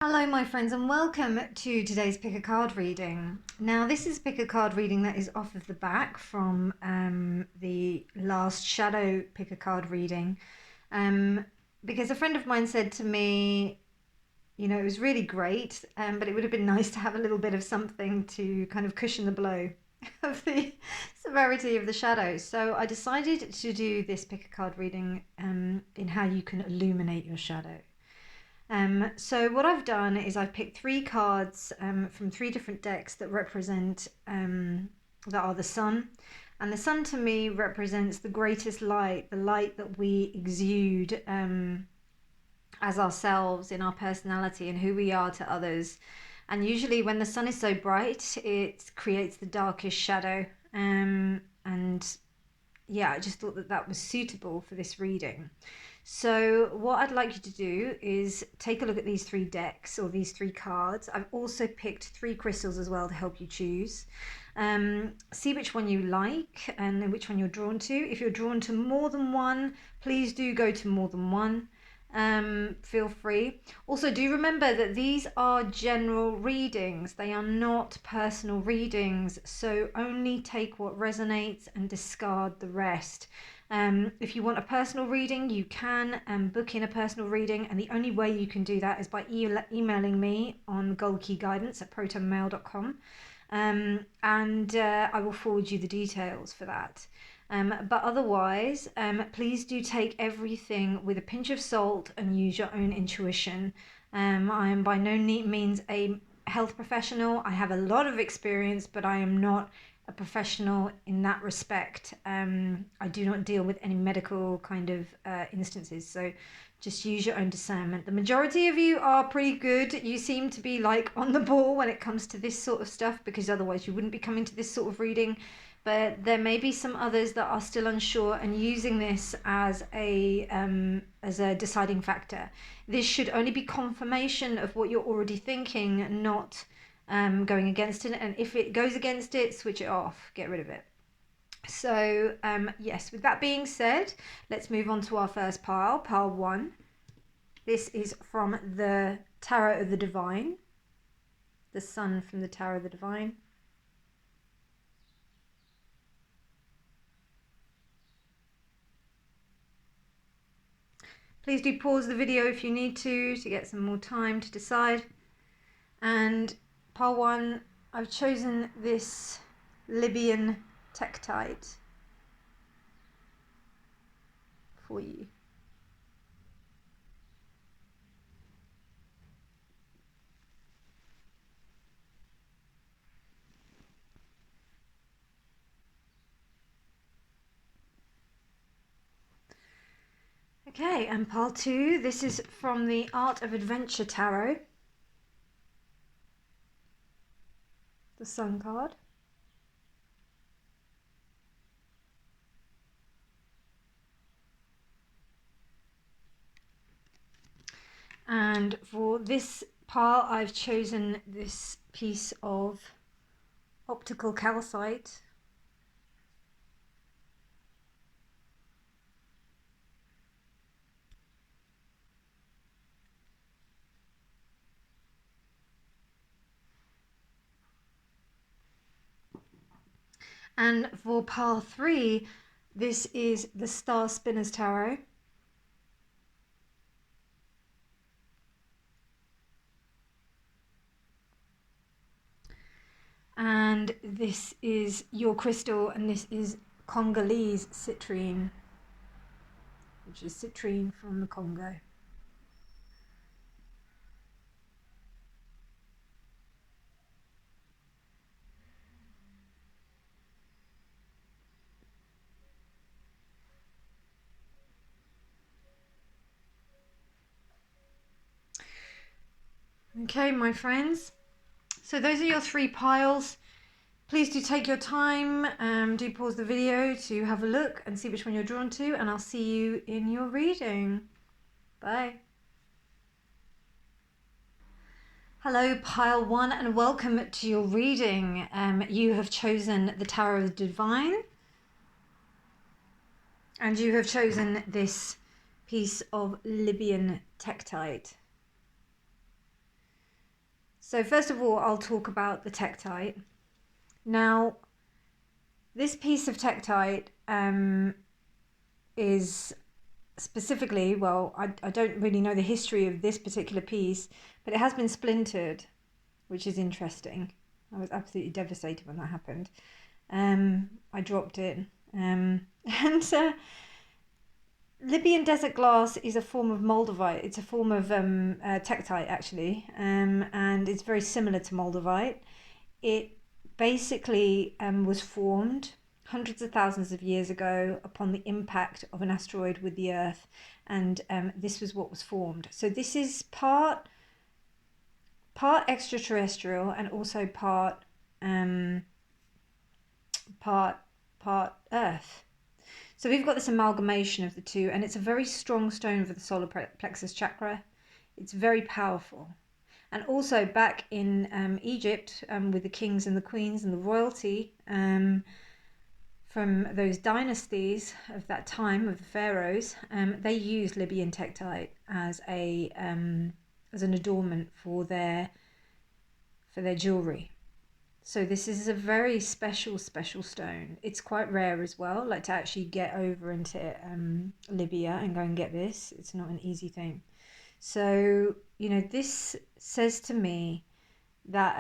Hello my friends and welcome to today's pick a card reading. Now this is pick a card reading that is off of the back from the last shadow pick a card reading because a friend of mine said to me, you know, it was really great but it would have been nice to have a little bit of something to kind of cushion the blow of the severity of the shadows. So I decided to do this pick a card reading in how you can illuminate your shadow. So what I've done is I've picked three cards from three different decks that represent, that are the sun. And the sun to me represents the greatest light, the light that we exude as ourselves in our personality and who we are to others. And usually when the sun is so bright, it creates the darkest shadow. And yeah, I just thought that that was suitable for this reading. So what I'd like you to do is take a look at these three decks or these three cards. I've also picked three crystals as well to help you choose. See which one you like and which one you're drawn to. If you're drawn to more than one, please do go to more than one. Feel free. Also, do remember that these are general readings. They are not personal readings, so only take what resonates and discard the rest. If you want a personal reading, you can book in a personal reading, and the only way you can do that is by emailing me on goldkeyguidance@protonmail.com, and I will forward you the details for that. But otherwise, please do take everything with a pinch of salt and use your own intuition. I am by no means a health professional. I have a lot of experience, but I am not a professional in that respect. I do not deal with any medical kind of instances, so just use your own discernment. The majority of you are pretty good. You seem to be like on the ball when it comes to this sort of stuff, because otherwise you wouldn't be coming to this sort of reading. But there may be some others that are still unsure and using this as a deciding factor. This should only be confirmation of what you're already thinking, not going against it. And if it goes against it, switch it off, get rid of it. So yes, with that being said, let's move on to our first pile, pile 1. This is from the Tarot of the Divine, the Sun from the Tarot of the Divine. Please do pause the video if you need to get some more time to decide. And pile 1, I've chosen this Libyan Tektite for you. Okay, and pile 2, this is from the Art of Adventure Tarot, the Sun card. And for this pile, I've chosen this piece of optical calcite. And for pile 3, this is the Star Spinner's Tarot. And this is your crystal, and this is Congolese citrine, which is citrine from the Congo. Okay, my friends, so those are your three piles. Please do take your time, do pause the video to have a look and see which one you're drawn to, and I'll see you in your reading. Bye. Hello, pile 1, and welcome to your reading. You have chosen the Tarot of the Divine, and you have chosen this piece of Libyan Tektite. So first of all, I'll talk about the tektite. Now, this piece of tektite is specifically, well, I don't really know the history of this particular piece, but it has been splintered, which is interesting. I was absolutely devastated when that happened. I dropped it. And Libyan desert glass is a form of moldavite. It's a form of tektite, actually, and it's very similar to moldavite. It basically was formed hundreds of thousands of years ago upon the impact of an asteroid with the Earth, and this was what was formed. So this is part extraterrestrial and also part Earth. So we've got this amalgamation of the two, and it's a very strong stone for the solar plexus chakra. It's very powerful. And also back in Egypt, with the kings and the queens and the royalty from those dynasties of that time, of the pharaohs, they used Libyan tektite as an adornment for their jewelry. So this is a very special stone. It's quite rare as well, like to actually get over into Libya and go and get this. It's not an easy thing. So, you know, this says to me that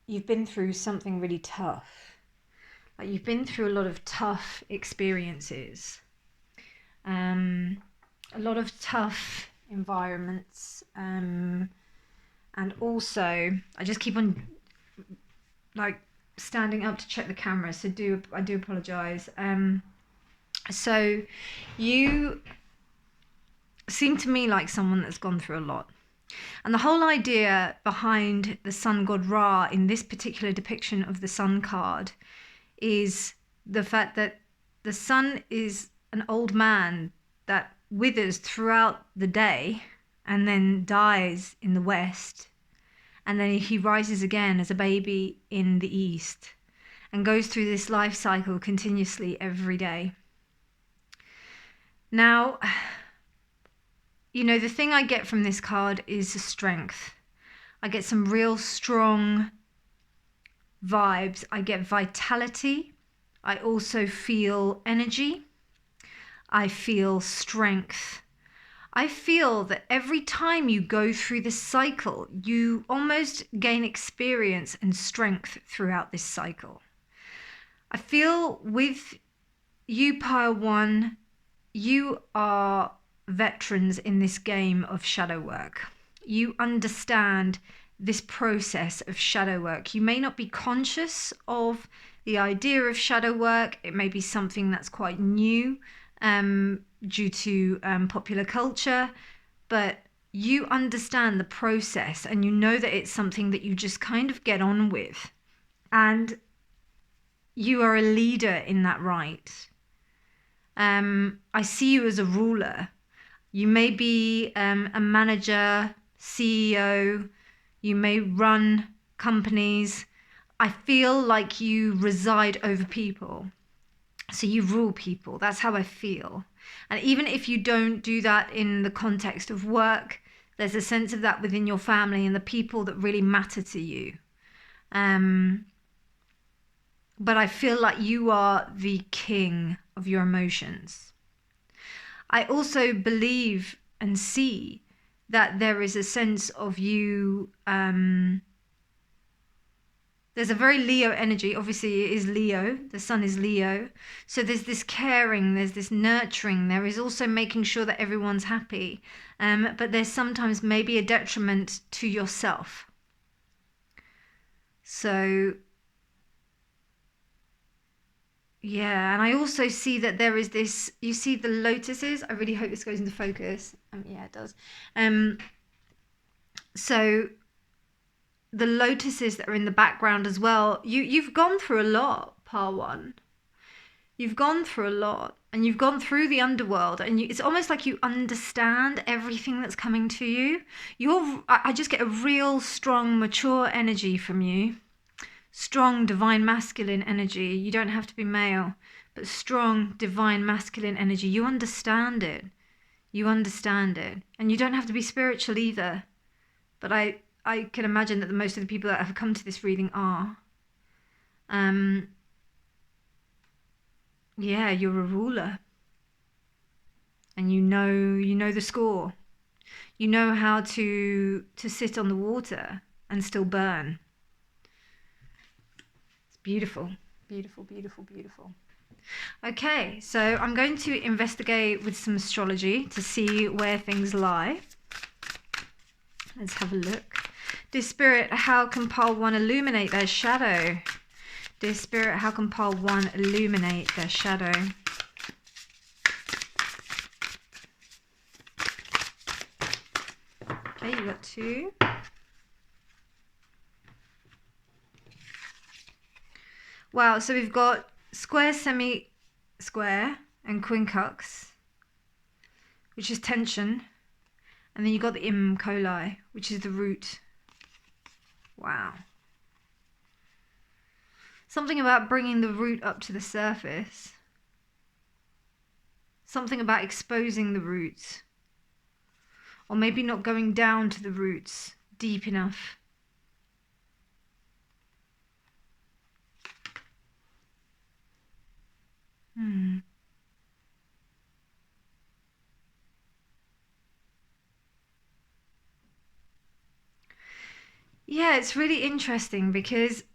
you've been through something really tough. Like you've been through a lot of tough experiences, a lot of tough environments, and also I just keep on like standing up to check the camera, so I do apologize. So you seem to me like someone that's gone through a lot. And the whole idea behind the sun god Ra in this particular depiction of the sun card is the fact that the sun is an old man that withers throughout the day and then dies in the west, and then he rises again as a baby in the east and goes through this life cycle continuously every day. Now, you know, the thing I get from this card is strength. I get some real strong vibes. I get vitality. I also feel energy. I feel strength. I feel that every time you go through this cycle, you almost gain experience and strength throughout this cycle. I feel with you, Pile 1, you are veterans in this game of shadow work. You understand this process of shadow work. You may not be conscious of the idea of shadow work. It may be something that's quite new due to popular culture, but you understand the process and you know that it's something that you just kind of get on with, and you are a leader in that right. I see you as a ruler. You may be a manager, CEO, you may run companies. I feel like you reside over people. So you rule people. That's how I feel. And even if you don't do that in the context of work, there's a sense of that within your family and the people that really matter to you. But I feel like you are the king of your emotions. I also believe and see that there is a sense of you, there's a very Leo energy. Obviously it is Leo, the sun is Leo. So there's this caring, there's this nurturing, there is also making sure that everyone's happy. But there's sometimes maybe a detriment to yourself. So yeah, and I also see that there is this, you see the lotuses. I really hope this goes into focus. Yeah, it does. So the lotuses that are in the background as well, you've gone through a lot, Par 1. You've gone through a lot, and you've gone through the underworld, and it's almost like you understand everything that's coming to you. I just get a real strong, mature energy from you. Strong, divine, masculine energy. You don't have to be male, but strong, divine, masculine energy. You understand it. You understand it. And you don't have to be spiritual either. but I can imagine that most of the people that have come to this reading are. Yeah, you're a ruler, and you know the score. You know how to sit on the water and still burn. It's beautiful, beautiful, beautiful, beautiful. Okay, so I'm going to investigate with some astrology to see where things lie. Let's have a look. Dear Spirit, how can pile one illuminate their shadow? Dear Spirit, how can pile one illuminate their shadow? Okay, you got 2. Wow, so we've got square, semi-square, and quincunx, which is tension. And then you got the im coli, which is the root. Wow. Something about bringing the root up to the surface. Something about exposing the roots. Or maybe not going down to the roots deep enough. Yeah, it's really interesting because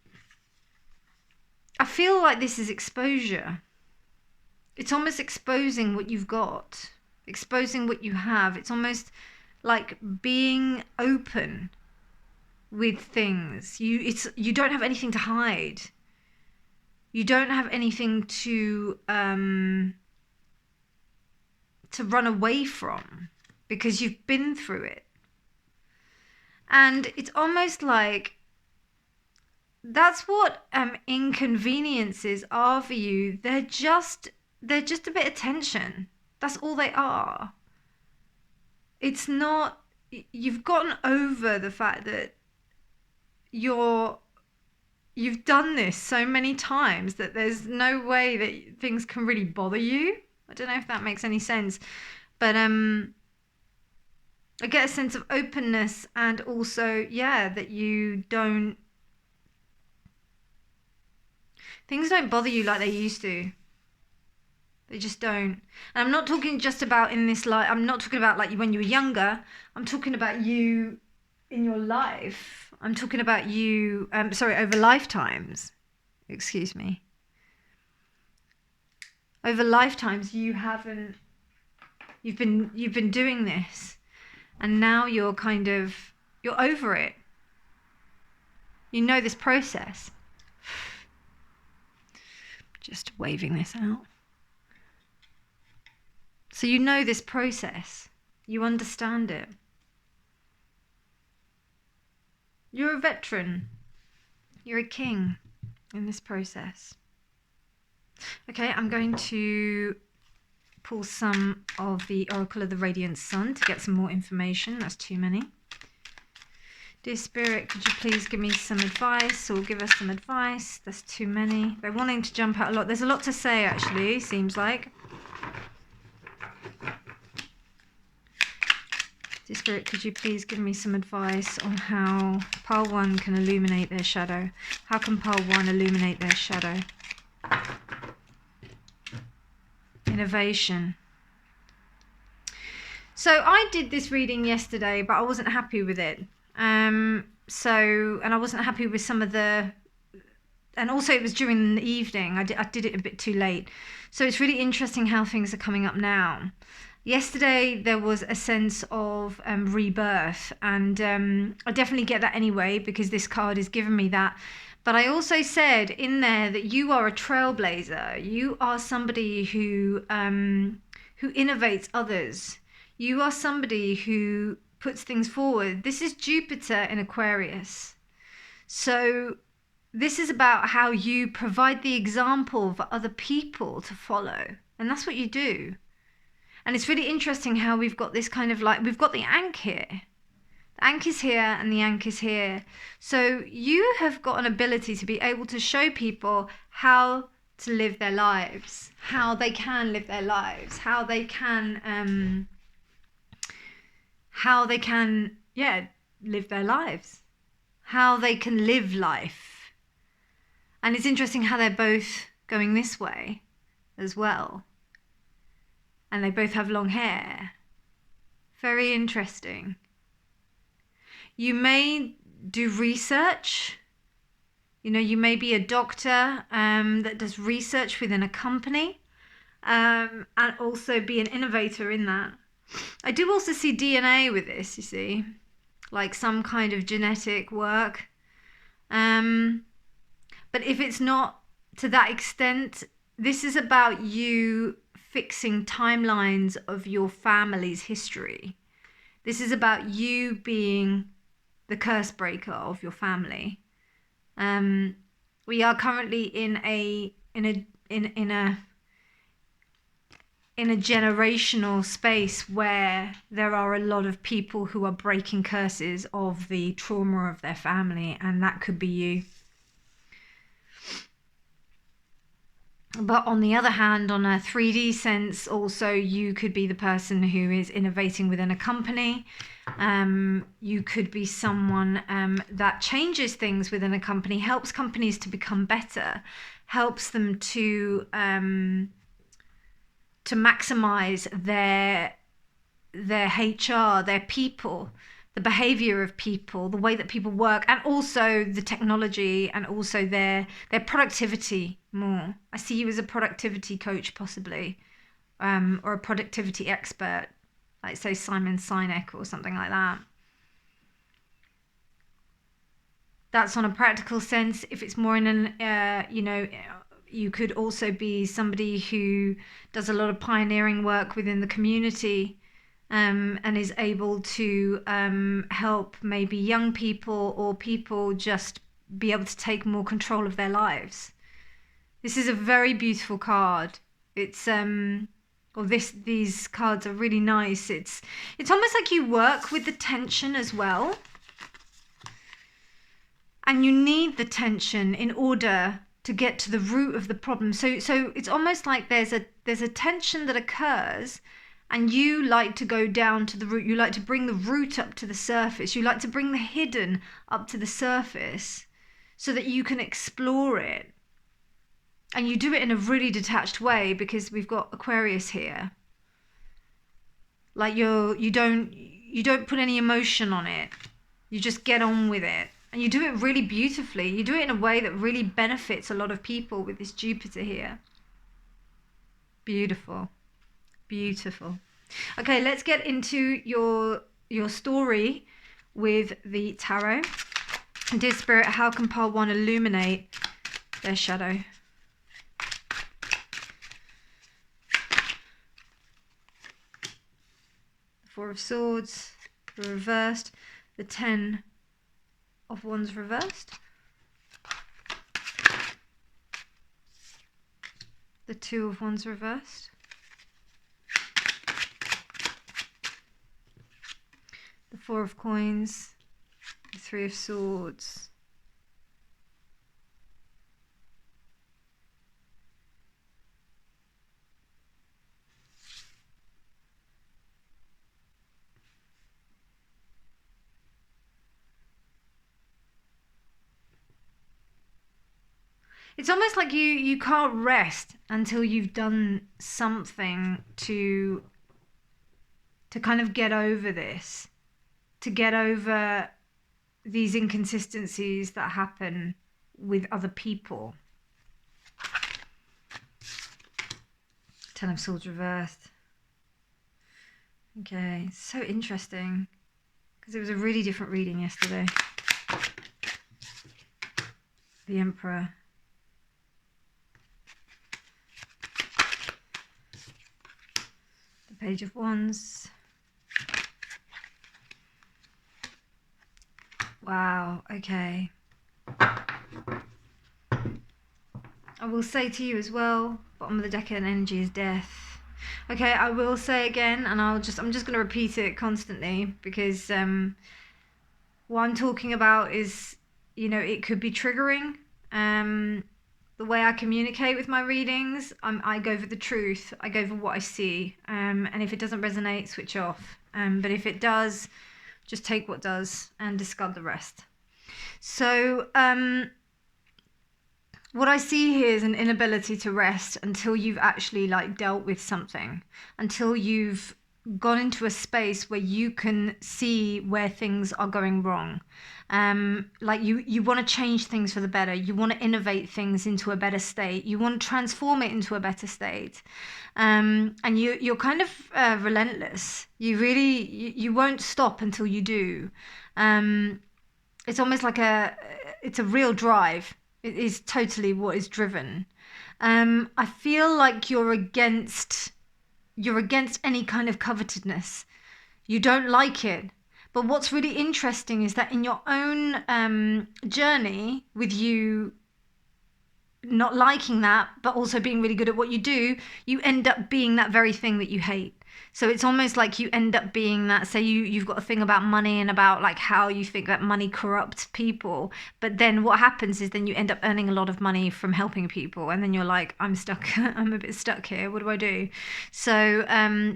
I feel like this is exposure. It's almost exposing what you've got, exposing what you have. It's almost like being open with things. You don't have anything to hide. You don't have anything to run away from because you've been through it. And it's almost like that's what inconveniences are for you. They're just a bit of tension. That's all they are. It's not, you've gotten over the fact that you've done this so many times that there's no way that things can really bother you. I don't know if that makes any sense, but I get a sense of openness and also, yeah, that things don't bother you like they used to. They just don't. And I'm not talking just about in this life. I'm not talking about like when you were younger. I'm talking about you in your life. I'm talking about you, over lifetimes. Excuse me. Over lifetimes, you've been doing this. And now you're over it. You know this process. Just waving this out. So you know this process. You understand it. You're a veteran. You're a king in this process. Okay, I'm going to pull some of the Oracle of the Radiant Sun to get some more information. That's too many. Dear Spirit, could you please give me some advice or give us some advice? There's too many. They're wanting to jump out a lot. There's a lot to say, actually, seems like. Dear Spirit, could you please give me some advice on how Pile 1 can illuminate their shadow? How can Pile 1 illuminate their shadow? Innovation. So I did this reading yesterday, but I wasn't happy with it. And I wasn't happy with some of the, and also it was during the evening. I did it a bit too late. So it's really interesting how things are coming up now. Yesterday there was a sense of rebirth, and I definitely get that anyway because this card is giving me that. But I also said in there that you are a trailblazer. You are somebody who innovates others. You are somebody who puts things forward. This is Jupiter in Aquarius. So this is about how you provide the example for other people to follow. And that's what you do. And it's really interesting how we've got this kind of like, we've got the Ankh here. The Ankh is here and the Ankh is here. So you have got an ability to be able to show people how to live their lives, how they can live their lives, how they can live their lives, how they can live life. And it's interesting how they're both going this way as well. And they both have long hair. Very interesting. You may do research. You may be a doctor that does research within a company, and also be an innovator in that. I do also see DNA with this, you see, like some kind of genetic work. But if it's not to that extent, this is about you fixing timelines of your family's history. This is about you being the curse breaker of your family. We are currently in a generational space where there are a lot of people who are breaking curses of the trauma of their family, and that could be you. But on the other hand, on a 3D sense, also you could be the person who is innovating within a company. You could be someone that changes things within a company, helps companies to become better, helps them to maximize their HR, their people, the behavior of people, the way that people work, and also the technology, and also their productivity more. I see you as a productivity coach possibly, or a productivity expert, like say Simon Sinek or something like that. That's on a practical sense. If it's more in an, you could also be somebody who does a lot of pioneering work within the community, and is able to help maybe young people or people just be able to take more control of their lives. This is a very beautiful card. It's these cards are really nice. It's almost like you work with the tension as well, and you need the tension in order to get to the root of the problem. So it's almost like there's a tension that occurs, and you like to go down to the root. You like to bring the root up to the surface. You like to bring the hidden up to the surface so that you can explore it. And you do it in a really detached way, because we've got Aquarius here. Like you don't put any emotion on it. You just get on with it. And you do it really beautifully. You do it in a way that really benefits a lot of people with this Jupiter here. Beautiful. Beautiful. Okay, let's get into your story with the tarot. Dear Spirit, how can pile one illuminate their shadow? The Four of Swords reversed. The 10 of Wands reversed. The 2 of Wands reversed. The 4 of Coins. The 3 of Swords. It's almost like you can't rest until you've done something to kind of get over this, to get over these inconsistencies that happen with other people. 10 of Swords reversed. Okay, so interesting, because it was a really different reading yesterday. The Emperor. The Page of Wands. Wow, okay. I will say to you as well, bottom of the deck and energy is death. Okay, I will say again, and I'm just going to repeat it constantly, because what I'm talking about is, it could be triggering. The way I communicate with my readings, I go for the truth. I go for what I see. And if it doesn't resonate, switch off. But if it does, Just take what does and discard the rest. So what I see here is an inability to rest until you've actually like dealt with something, until you've gone into a space where you can see where things are going wrong. Like you want to change things for the better. You want to innovate things into a better state. You want to transform it into a better state. And you're kind of relentless. You won't stop until you do. It's almost like it's a real drive. It is totally what is driven. I feel like you're against any kind of covetousness. You don't like it. But what's really interesting is that in your own journey with you not liking that, but also being really good at what you do, you end up being that very thing that you hate. So it's almost like you end up being that, say you've got a thing about money and about like how you think that money corrupts people. But then what happens is then you end up earning a lot of money from helping people. And then you're like, I'm stuck. I'm a bit stuck here. What do I do? So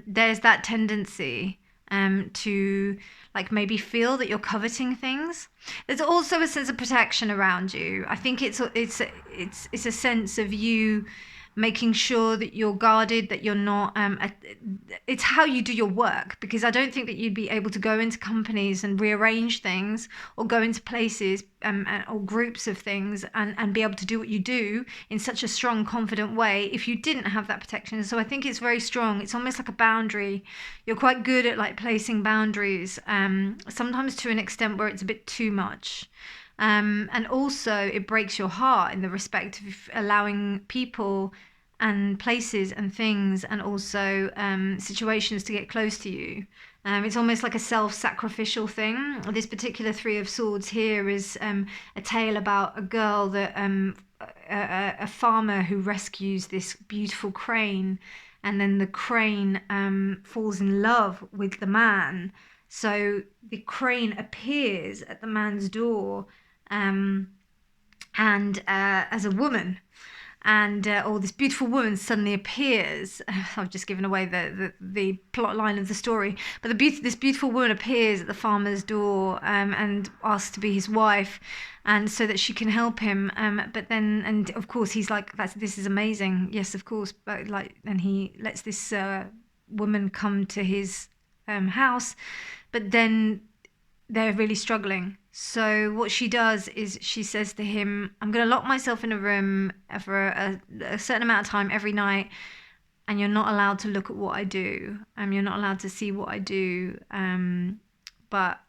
there's that tendency to like maybe feel that you're coveting things. There's also a sense of protection around you. I think it's a sense of you making sure that you're guarded, that you're not it's how you do your work, because I don't think that you'd be able to go into companies and rearrange things, or go into places or groups of things and be able to do what you do in such a strong, confident way if you didn't have that protection. So I think it's very strong. It's almost like a boundary. You're quite good at like placing boundaries, sometimes to an extent where it's a bit too much. And also it breaks your heart in the respect of allowing people and places and things and also situations to get close to you. It's almost like a self-sacrificial thing. This particular Three of Swords here is a tale about a girl that a farmer who rescues this beautiful crane, and then the crane falls in love with the man. So the crane appears at the man's door and as a woman, and this beautiful woman suddenly appears. I've just given away the plot line of the story, but this beautiful woman appears at the farmer's door and asks to be his wife, and so that she can help him. But then, and of course, he's like, this is amazing. Yes, of course. But like, and he lets this woman come to his house, but then they're really struggling. So what she does is she says to him, I'm going to lock myself in a room for a certain amount of time every night, and you're not allowed to look at what I do. You're not allowed to see what I do, but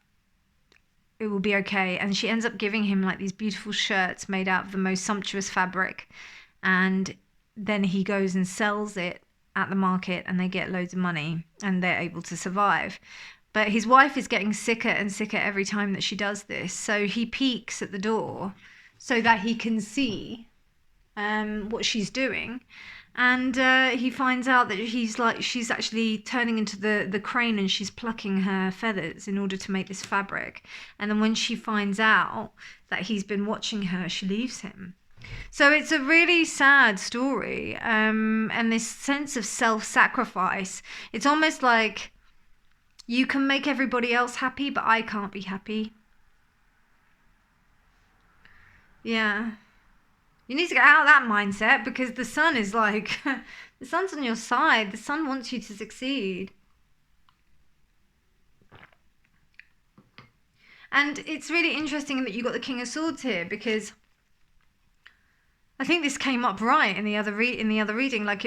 it will be okay. And she ends up giving him like these beautiful shirts made out of the most sumptuous fabric, and then he goes and sells it at the market, and they get loads of money, and they're able to survive. But his wife is getting sicker and sicker every time that she does this. So he peeks at the door so that he can see what she's doing. And he finds out that she's actually turning into the crane, and she's plucking her feathers in order to make this fabric. And then when she finds out that he's been watching her, she leaves him. So it's a really sad story. And this sense of self-sacrifice. It's almost like, you can make everybody else happy, but I can't be happy. Yeah. You need to get out of that mindset, because the sun is like, the sun's on your side. The sun wants you to succeed. And it's really interesting that you got the King of Swords here, because I think this came up right in the other reading. Like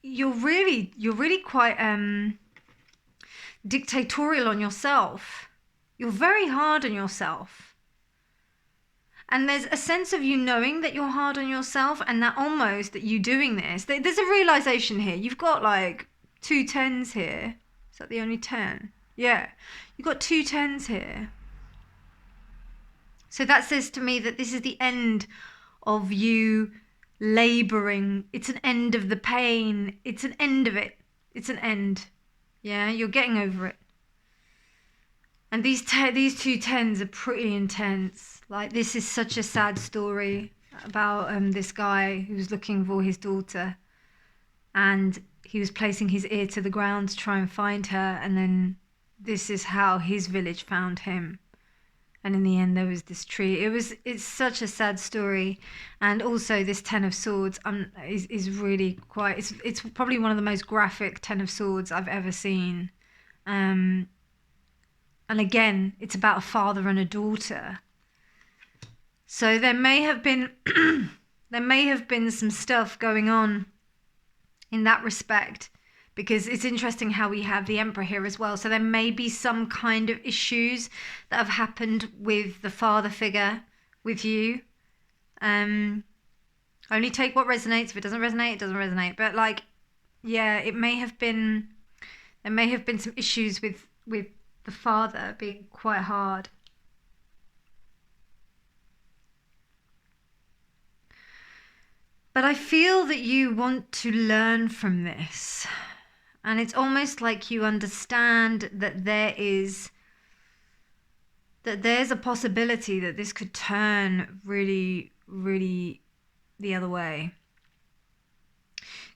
you're really quite dictatorial on yourself. You're very hard on yourself. And there's a sense of you knowing that you're hard on yourself, and that almost that you doing this. There's a realization here. You've got like 2 10s here. Is that the only 10? Yeah. You've got 2 10s here. So that says to me that this is the end of you laboring. It's an end of the pain. It's an end of it. It's an end. Yeah, you're getting over it. And these 2 10s are pretty intense. Like, this is such a sad story about this guy who was looking for his daughter, and he was placing his ear to the ground to try and find her, and then this is how his village found him. And in the end, there was this tree. It's such a sad story. And also this Ten of Swords is really quite, it's probably one of the most graphic Ten of Swords I've ever seen. And again, it's about a father and a daughter. So there may have been, some stuff going on in that respect, because it's interesting how we have the Emperor here as well. So there may be some kind of issues that have happened with the father figure with you. Only take what resonates. If it doesn't resonate, it doesn't resonate. But like, yeah, there may have been some issues with the father being quite hard. But I feel that you want to learn from this. And it's almost like you understand that there's a possibility that this could turn really, really the other way.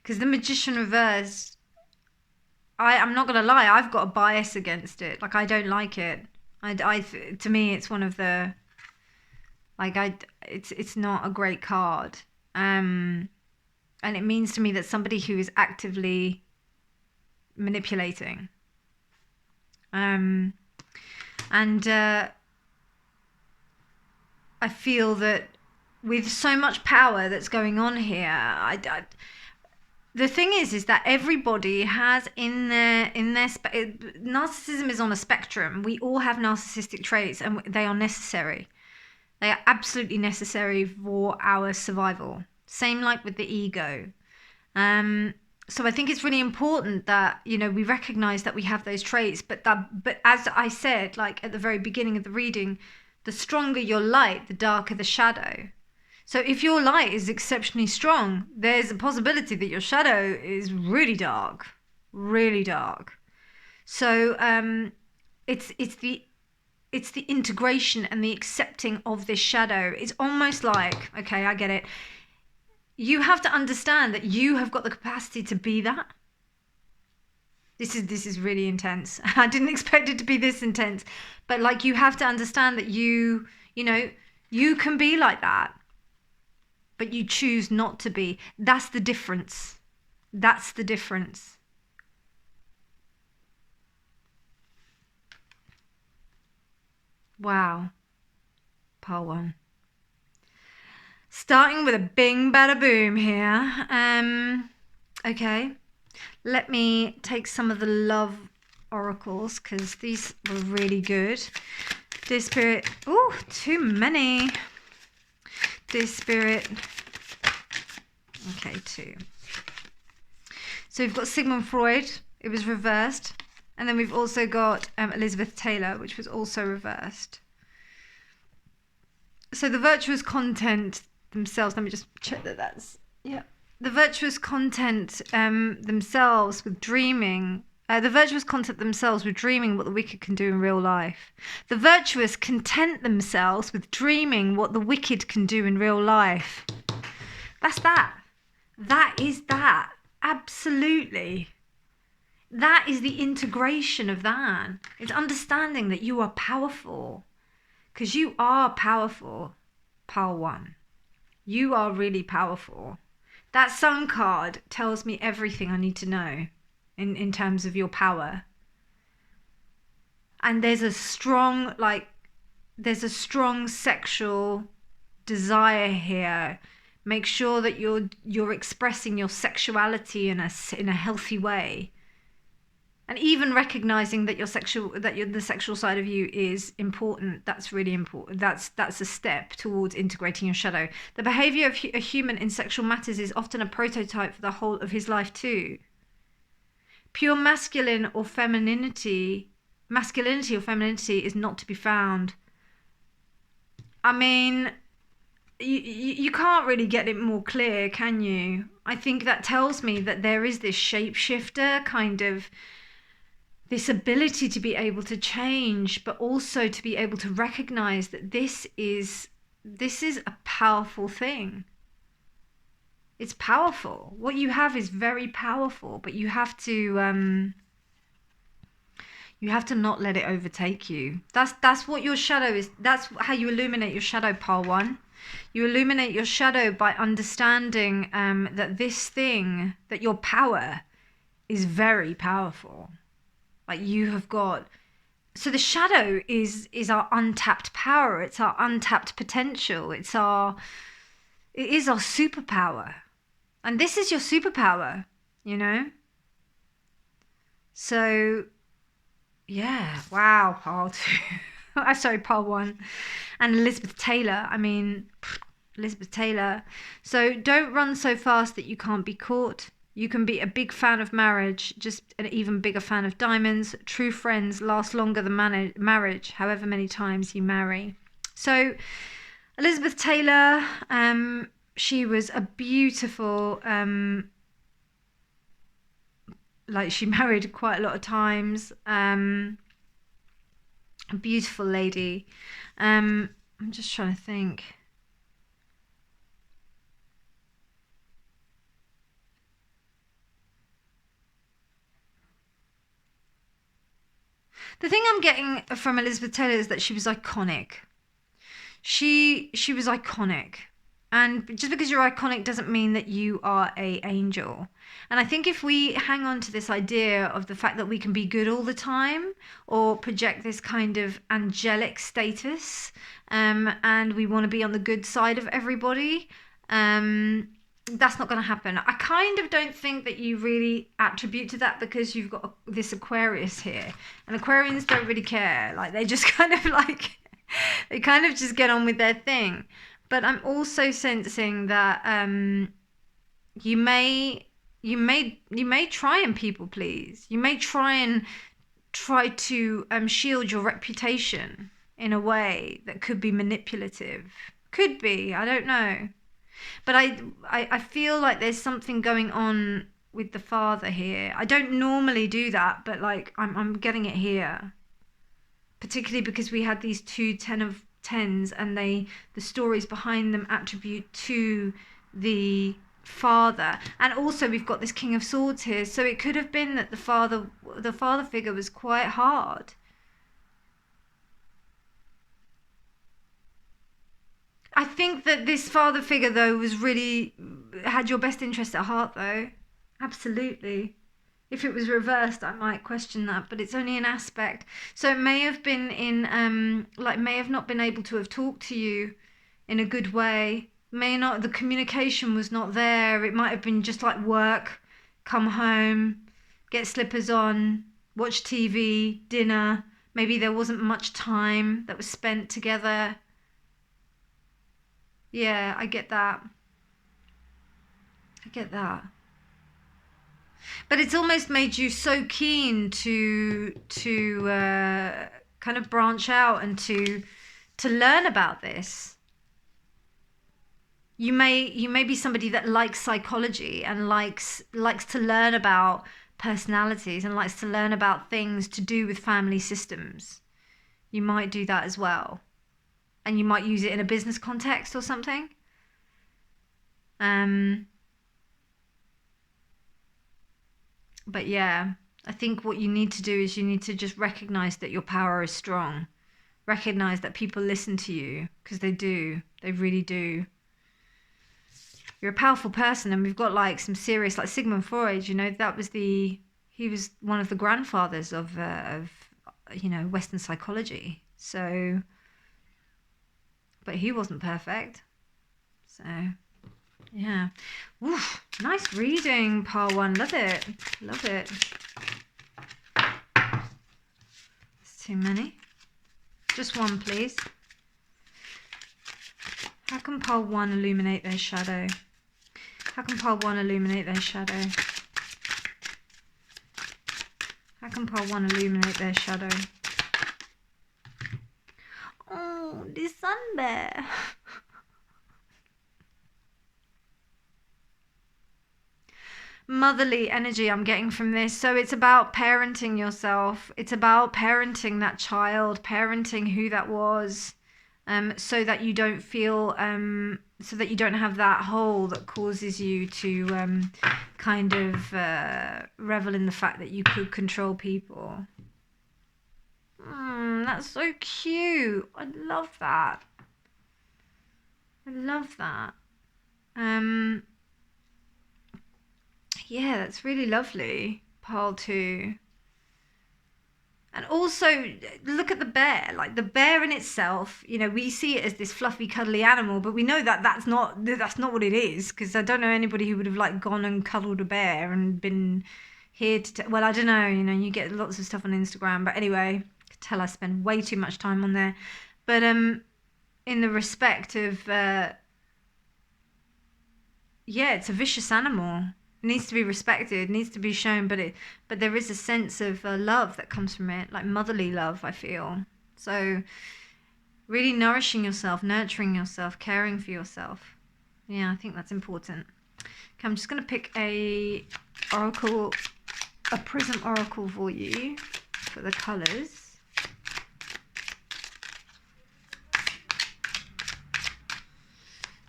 Because the Magician reversed, I'm not going to lie, I've got a bias against it. Like, I don't like it. To me, it's one of the, like, it's not a great card. And it means to me that somebody who is actively manipulating. I feel that with so much power that's going on here, the thing is that everybody has in their narcissism is on a spectrum. We all have narcissistic traits, and they are necessary. They are absolutely necessary for our survival. Same like with the ego. So I think it's really important that, you know, we recognize that we have those traits, but as I said, like at the very beginning of the reading, the stronger your light, the darker the shadow. So if your light is exceptionally strong, there's a possibility that your shadow is really dark, really dark. So it's the integration and the accepting of this shadow. It's almost like, okay, I get it. You have to understand that you have got the capacity to be that. This is really intense. I didn't expect it to be this intense, but like, you have to understand that you can be like that, but you choose not to be. That's the difference. That's the difference. Wow. Pile 1. Starting with a bing bada boom here. Okay, let me take some of the love oracles, because these were really good. Dear Spirit, oh, too many. Dear Spirit, okay, 2. So we've got Sigmund Freud, it was reversed. And then we've also got Elizabeth Taylor, which was also reversed. So the virtuous content themselves, let me just check that's, yeah. The virtuous content themselves with dreaming, the virtuous content themselves with dreaming what the wicked can do in real life. The virtuous content themselves with dreaming what the wicked can do in real life. That's that. That is that. Absolutely. That is the integration of that. It's understanding that you are powerful. Because you are powerful. Pile 1. You are really powerful. That Sun card tells me everything I need to know in terms of your power. And there's a strong sexual desire here. Make sure that you're expressing your sexuality in a healthy way. And even recognizing that the sexual side of you is important. That's really important. That's a step towards integrating your shadow. The behavior of a human in sexual matters is often a prototype for the whole of his life too. Pure masculinity or femininity is not to be found. I mean, you can't really get it more clear, can you? I think that tells me that there is this shapeshifter kind of, this ability to be able to change, but also to be able to recognize that this is a powerful thing. It's powerful. What you have is very powerful, but you have to You have to not let it overtake you. That's what your shadow is. That's how you illuminate your shadow, pile 1. You illuminate your shadow by understanding that this thing, that your power is very powerful. Like you have got... So the shadow is our untapped power. It's our untapped potential. It is our superpower. And this is your superpower, you know? So, yeah. Wow, pile 2. Sorry, pile 1. And Elizabeth Taylor. I mean, Elizabeth Taylor. So don't run so fast that you can't be caught. You can be a big fan of marriage, just an even bigger fan of diamonds. True friends last longer than marriage, however many times you marry. So Elizabeth Taylor, she was a beautiful, like she married quite a lot of times. A beautiful lady. I'm just trying to think. The thing I'm getting from Elizabeth Taylor is that she was iconic. She was iconic. And just because you're iconic doesn't mean that you are an angel. And I think if we hang on to this idea of the fact that we can be good all the time or project this kind of angelic status, and we want to be on the good side of everybody, that's not going to happen. I kind of don't think that you really attribute to that because you've got this Aquarius here. And Aquarians don't really care. Like they just kind of like, they kind of just get on with their thing. But I'm also sensing that you may try and people please. You may try to shield your reputation in a way that could be manipulative. Could be, I don't know. But I feel like there's something going on with the father here. I don't normally do that, but like I'm getting it here. Particularly because we had these 2 10 of 10s and the stories behind them attribute to the father. And also we've got this King of Swords here. So it could have been that the father figure was quite hard. I think that this father figure, though, had your best interest at heart, though. Absolutely. If it was reversed, I might question that, but it's only an aspect. So it may have been may have not been able to have talked to you in a good way. The communication was not there. It might have been just like work, come home, get slippers on, watch TV, dinner. Maybe there wasn't much time that was spent together. Yeah, I get that. But it's almost made you so keen to kind of branch out and to learn about this. You may be somebody that likes psychology and likes to learn about personalities and likes to learn about things to do with family systems. You might do that as well. And you might use it in a business context or something. But yeah, I think what you need to do is you need to just recognize that your power is strong. Recognize that people listen to you because they do. They really do. You're a powerful person, and we've got like some serious, like Sigmund Freud, you know, he was one of the grandfathers of Western psychology. So, but he wasn't perfect. So, yeah. Oof, nice reading, pile 1. Love it. It's too many. Just one, please. How can pile 1 illuminate their shadow? How can pile 1 illuminate their shadow? How can pile 1 illuminate their shadow? Oh, the sun bear. Motherly energy I'm getting from this. So it's about parenting yourself. It's about parenting that child, parenting who that was, so that you don't feel, so that you don't have that hole that causes you to kind of revel in the fact that you could control people. That's so cute. I love that. I love that. Yeah, that's really lovely. Pile 2. And also, look at the bear. Like, the bear in itself, you know, we see it as this fluffy, cuddly animal, but we know that that's not what it is, because I don't know anybody who would have, like, gone and cuddled a bear and been here to... well, I don't know, you know, you get lots of stuff on Instagram, but anyway, I can tell I spend way too much time on there. But in the respect of... yeah, it's a vicious animal. Needs to be respected, needs to be shown, but there is a sense of love that comes from it, like motherly love, I feel. So really nourishing yourself, nurturing yourself, caring for yourself. Yeah, I think that's important. Okay, I'm just going to pick a prism oracle for you for the colors.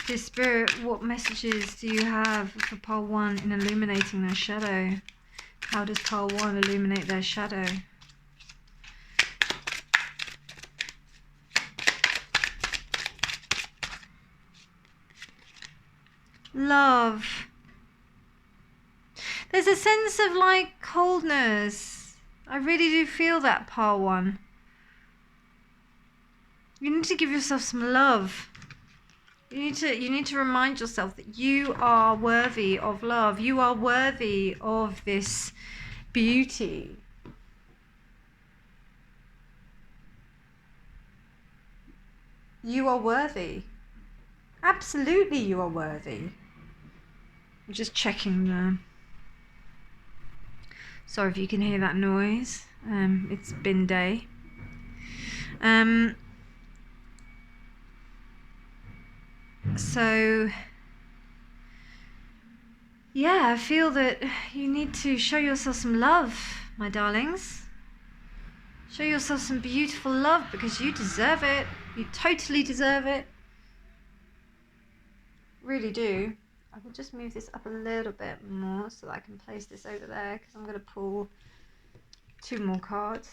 Dear Spirit, what messages do you have for pile 1 in illuminating their shadow? How does pile 1 illuminate their shadow? Love. There's a sense of like coldness. I really do feel that, pile 1. You need to give yourself some love. You need to remind yourself that you are worthy of love. You are worthy of this beauty. You are worthy. Absolutely, you are worthy. I'm just checking the... sorry if you can hear that noise. It's bin day. So, yeah, I feel that you need to show yourself some love, my darlings. Show yourself some beautiful love because you deserve it. You totally deserve it. Really do. I will just move this up a little bit more so that I can place this over there because I'm going to pull 2 more cards.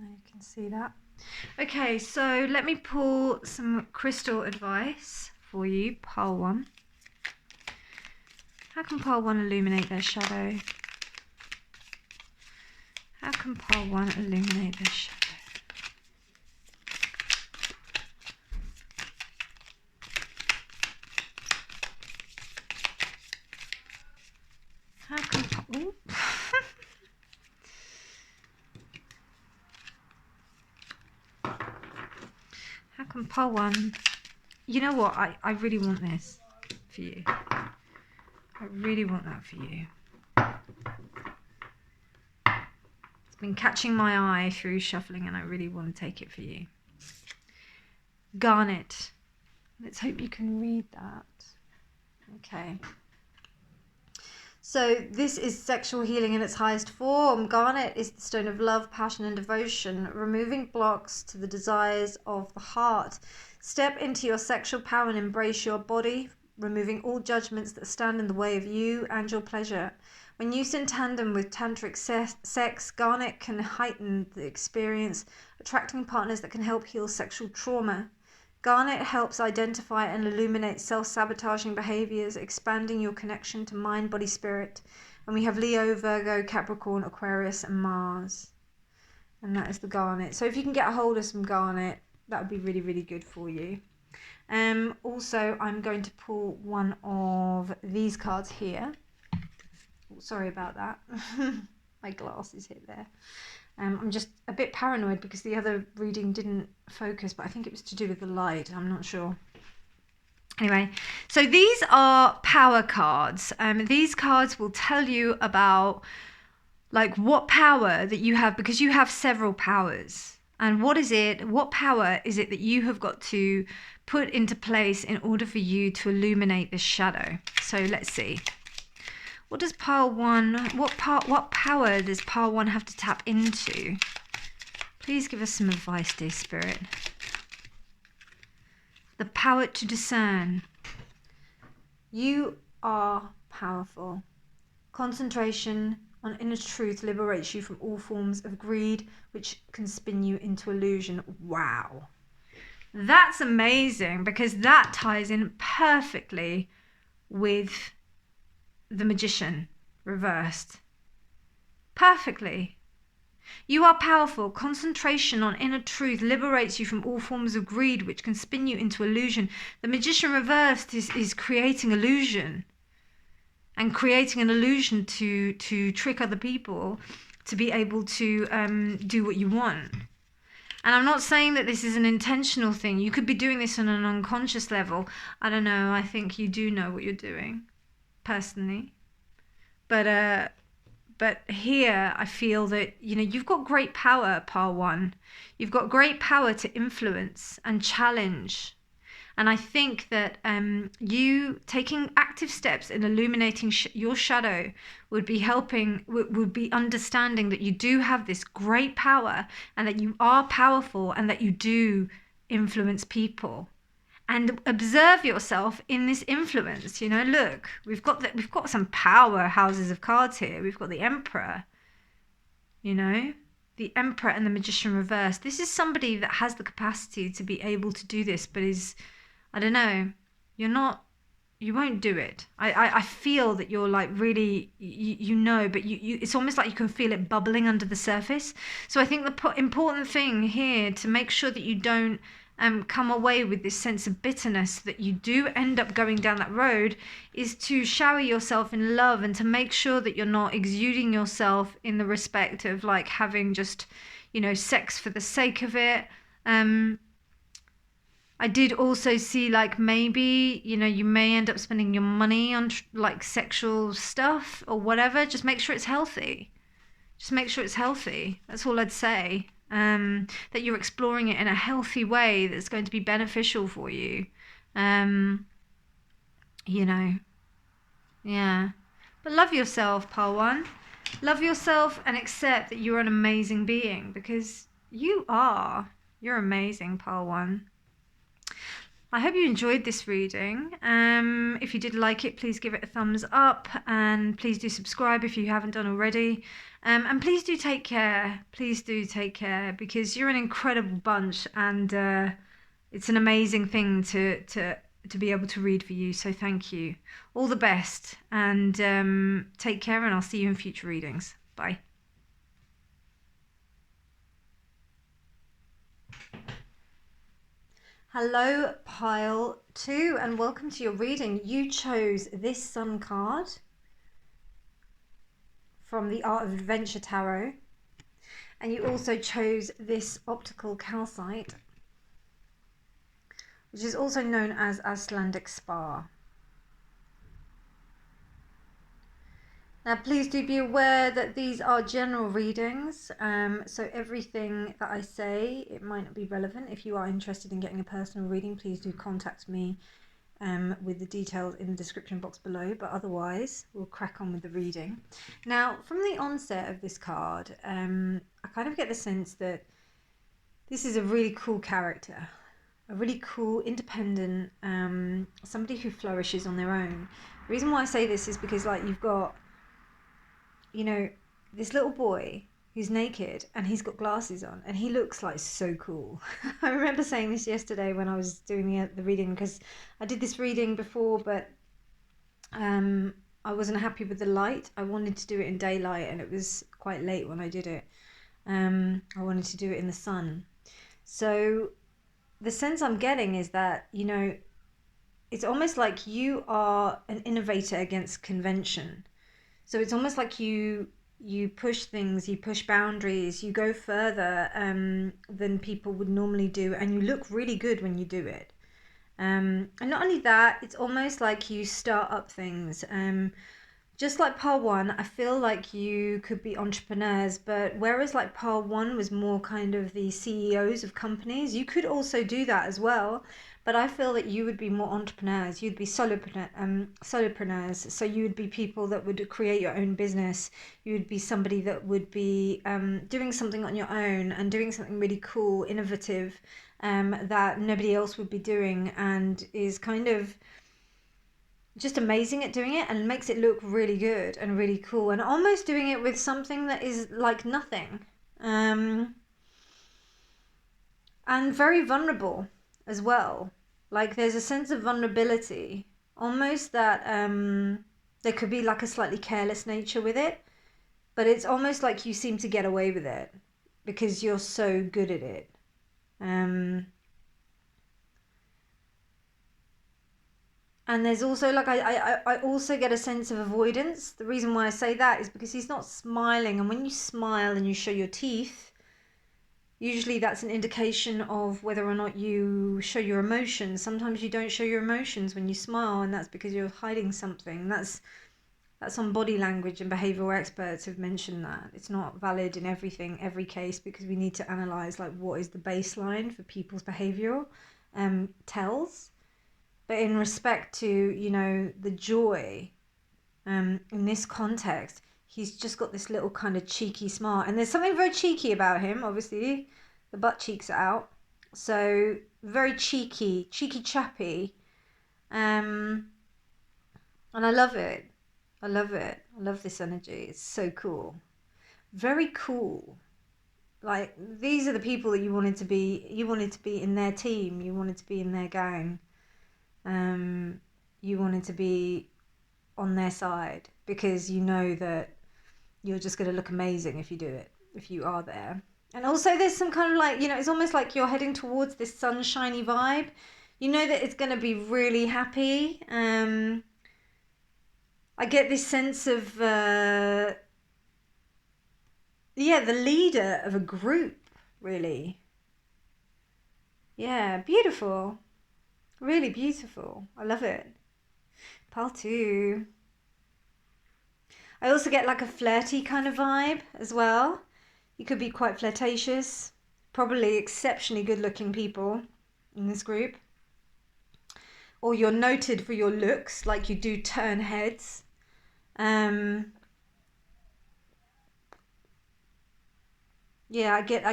Now you can see that. Okay, so let me pull some crystal advice for you, pile 1. How can pile 1 illuminate their shadow? How can pile 1 illuminate their shadow? How can pile... How can pile 1... You know what? I really want this for you. I really want that for you. It's been catching my eye through shuffling and I really want to take it for you. Garnet. Let's hope you can read that. Okay. So this is sexual healing in its highest form. Garnet is the stone of love, passion and devotion, removing blocks to the desires of the heart. Step into your sexual power and embrace your body, removing all judgments that stand in the way of you and your pleasure. When used in tandem with tantric sex, garnet can heighten the experience, attracting partners that can help heal sexual trauma. Garnet helps identify and illuminate self-sabotaging behaviors, expanding your connection to mind, body, spirit. And we have Leo, Virgo, Capricorn, Aquarius, and Mars. And that is the garnet. So if you can get a hold of some garnet, that would be really, really good for you. Also, I'm going to pull one of these cards here. Oh, sorry about that. My glasses hit there. I'm just a bit paranoid because the other reading didn't focus, but I think it was to do with the light. I'm not sure. Anyway, so these are power cards. These cards will tell you about like what power that you have, because you have several powers. And what power is it that you have got to put into place in order for you to illuminate this shadow? So let's see. What does pile 1, what power does pile 1 have to tap into? Please give us some advice, dear Spirit. The power to discern. You are powerful. Concentration on inner truth liberates you from all forms of greed, which can spin you into illusion. Wow. That's amazing, because that ties in perfectly with the Magician reversed. Perfectly. You are powerful. Concentration on inner truth liberates you from all forms of greed, which can spin you into illusion. The Magician reversed is creating illusion. And creating an illusion to trick other people to be able to do what you want. And I'm not saying that this is an intentional thing. You could be doing this on an unconscious level. I don't know. I think you do know what you're doing, personally. But here I feel that, you know, you've got great power, Par 1. You've got great power to influence and challenge. And I think that you taking active steps in illuminating your shadow would be helping, would be understanding that you do have this great power, and that you are powerful, and that you do influence people. And observe yourself in this influence. You know, look, we've got some power houses of cards here. We've got the Emperor. You know, the Emperor and the Magician reversed. This is somebody that has the capacity to be able to do this, but is, I don't know, you won't do it. I feel that you're like really, you know, but you it's almost like you can feel it bubbling under the surface. So I think the important thing here, to make sure that you don't come away with this sense of bitterness, that you do end up going down that road, is to shower yourself in love, and to make sure that you're not exuding yourself in the respect of like having just, you know, sex for the sake of it. I did also see like maybe, you know, you may end up spending your money on like sexual stuff or whatever. Just make sure it's healthy. Just make sure it's healthy. That's all I'd say. That you're exploring it in a healthy way that's going to be beneficial for you. You know, yeah. But love yourself, Par 1. Love yourself and accept that you're an amazing being, because you are. You're amazing, Par 1. I hope you enjoyed this reading. If you did like it, please give it a thumbs up, and please do subscribe if you haven't done already. And please do take care. Please do take care, because you're an incredible bunch, and it's an amazing thing to be able to read for you. So thank you. All the best, and take care, and I'll see you in future readings. Bye. Hello, pile 2, and welcome to your reading. You chose this Sun card from the Art of Adventure Tarot, and you also chose this optical calcite, which is also known as Icelandic Spar. Now, please do be aware that these are general readings, so everything that I say, it might not be relevant. If you are interested in getting a personal reading, please do contact me with the details in the description box below, but otherwise we'll crack on with the reading. Now, from the onset of this card, I kind of get the sense that this is a really cool character, a really cool, independent, somebody who flourishes on their own. The reason why I say this is because, like, you've got, you know, this little boy who's naked and he's got glasses on and he looks like so cool. I remember saying this yesterday when I was doing the reading, because I did this reading before, but I wasn't happy with the light. I wanted to do it in daylight and it was quite late when I did it. I wanted to do it in the sun. So the sense I'm getting is that, you know, it's almost like you are an innovator against convention. So it's almost like you push things, you push boundaries, you go further than people would normally do, and you look really good when you do it. And not only that, it's almost like you start up things. Just like Par 1, I feel like you could be entrepreneurs, but whereas like Par 1 was more kind of the CEOs of companies, you could also do that as well. But I feel that you would be more entrepreneurs. You'd be solopreneurs. So you would be people that would create your own business. You would be somebody that would be doing something on your own and doing something really cool, innovative, that nobody else would be doing, and is kind of just amazing at doing it, and makes it look really good and really cool, and almost doing it with something that is like nothing. And very vulnerable as well. Like there's a sense of vulnerability, almost that there could be like a slightly careless nature with it, but it's almost like you seem to get away with it because you're so good at it. And there's also like I also get a sense of avoidance. The reason why I say that is because he's not smiling, and when you smile and you show your teeth, usually that's an indication of whether or not you show your emotions. Sometimes you don't show your emotions when you smile, and that's because you're hiding something. That's on body language, and behavioral experts have mentioned that. It's not valid in every case, because we need to analyze like what is the baseline for people's behavioral tells. But in respect to, you know, the joy, in this context, he's just got this little kind of cheeky smile. And there's something very cheeky about him, obviously. The butt cheeks are out. So, very cheeky chappy. And I love it. I love it. I love this energy. It's so cool. Very cool. Like, these are the people that you wanted to be in their team. You wanted to be in their gang. You wanted to be on their side, because you know that you're just going to look amazing if you do it, if you are there. And also there's some kind of like, you know, it's almost like you're heading towards this sunshiny vibe. You know that it's going to be really happy. I get this sense of, the leader of a group, really. Yeah, beautiful. Really beautiful. I love it. Pile 2. I also get like a flirty kind of vibe as well. You could be quite flirtatious. Probably exceptionally good looking people in this group. Or you're noted for your looks, like you do turn heads. Yeah, I get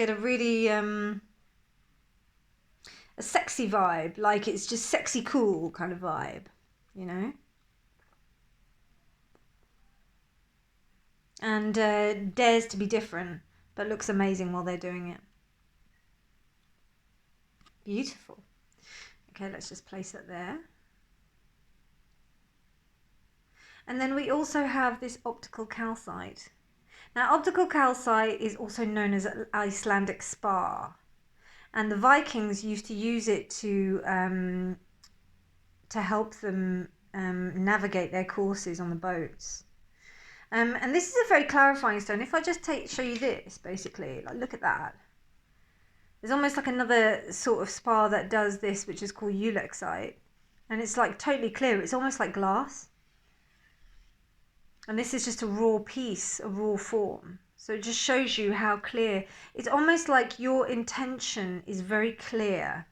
a really a sexy vibe, like it's just sexy cool kind of vibe, you know. And dares to be different, but looks amazing while they're doing it. Beautiful. Okay, let's just place it there. And then we also have this optical calcite. Now, optical calcite is also known as Icelandic spar, and the Vikings used to use it to help them navigate their courses on the boats. And this is a very clarifying stone. If I just show you this, basically, like look at that. There's almost like another sort of spar that does this, which is called ulexite, and it's like totally clear. It's almost like glass. And this is just a raw piece, a raw form. So it just shows you how clear. It's almost like your intention is very clear.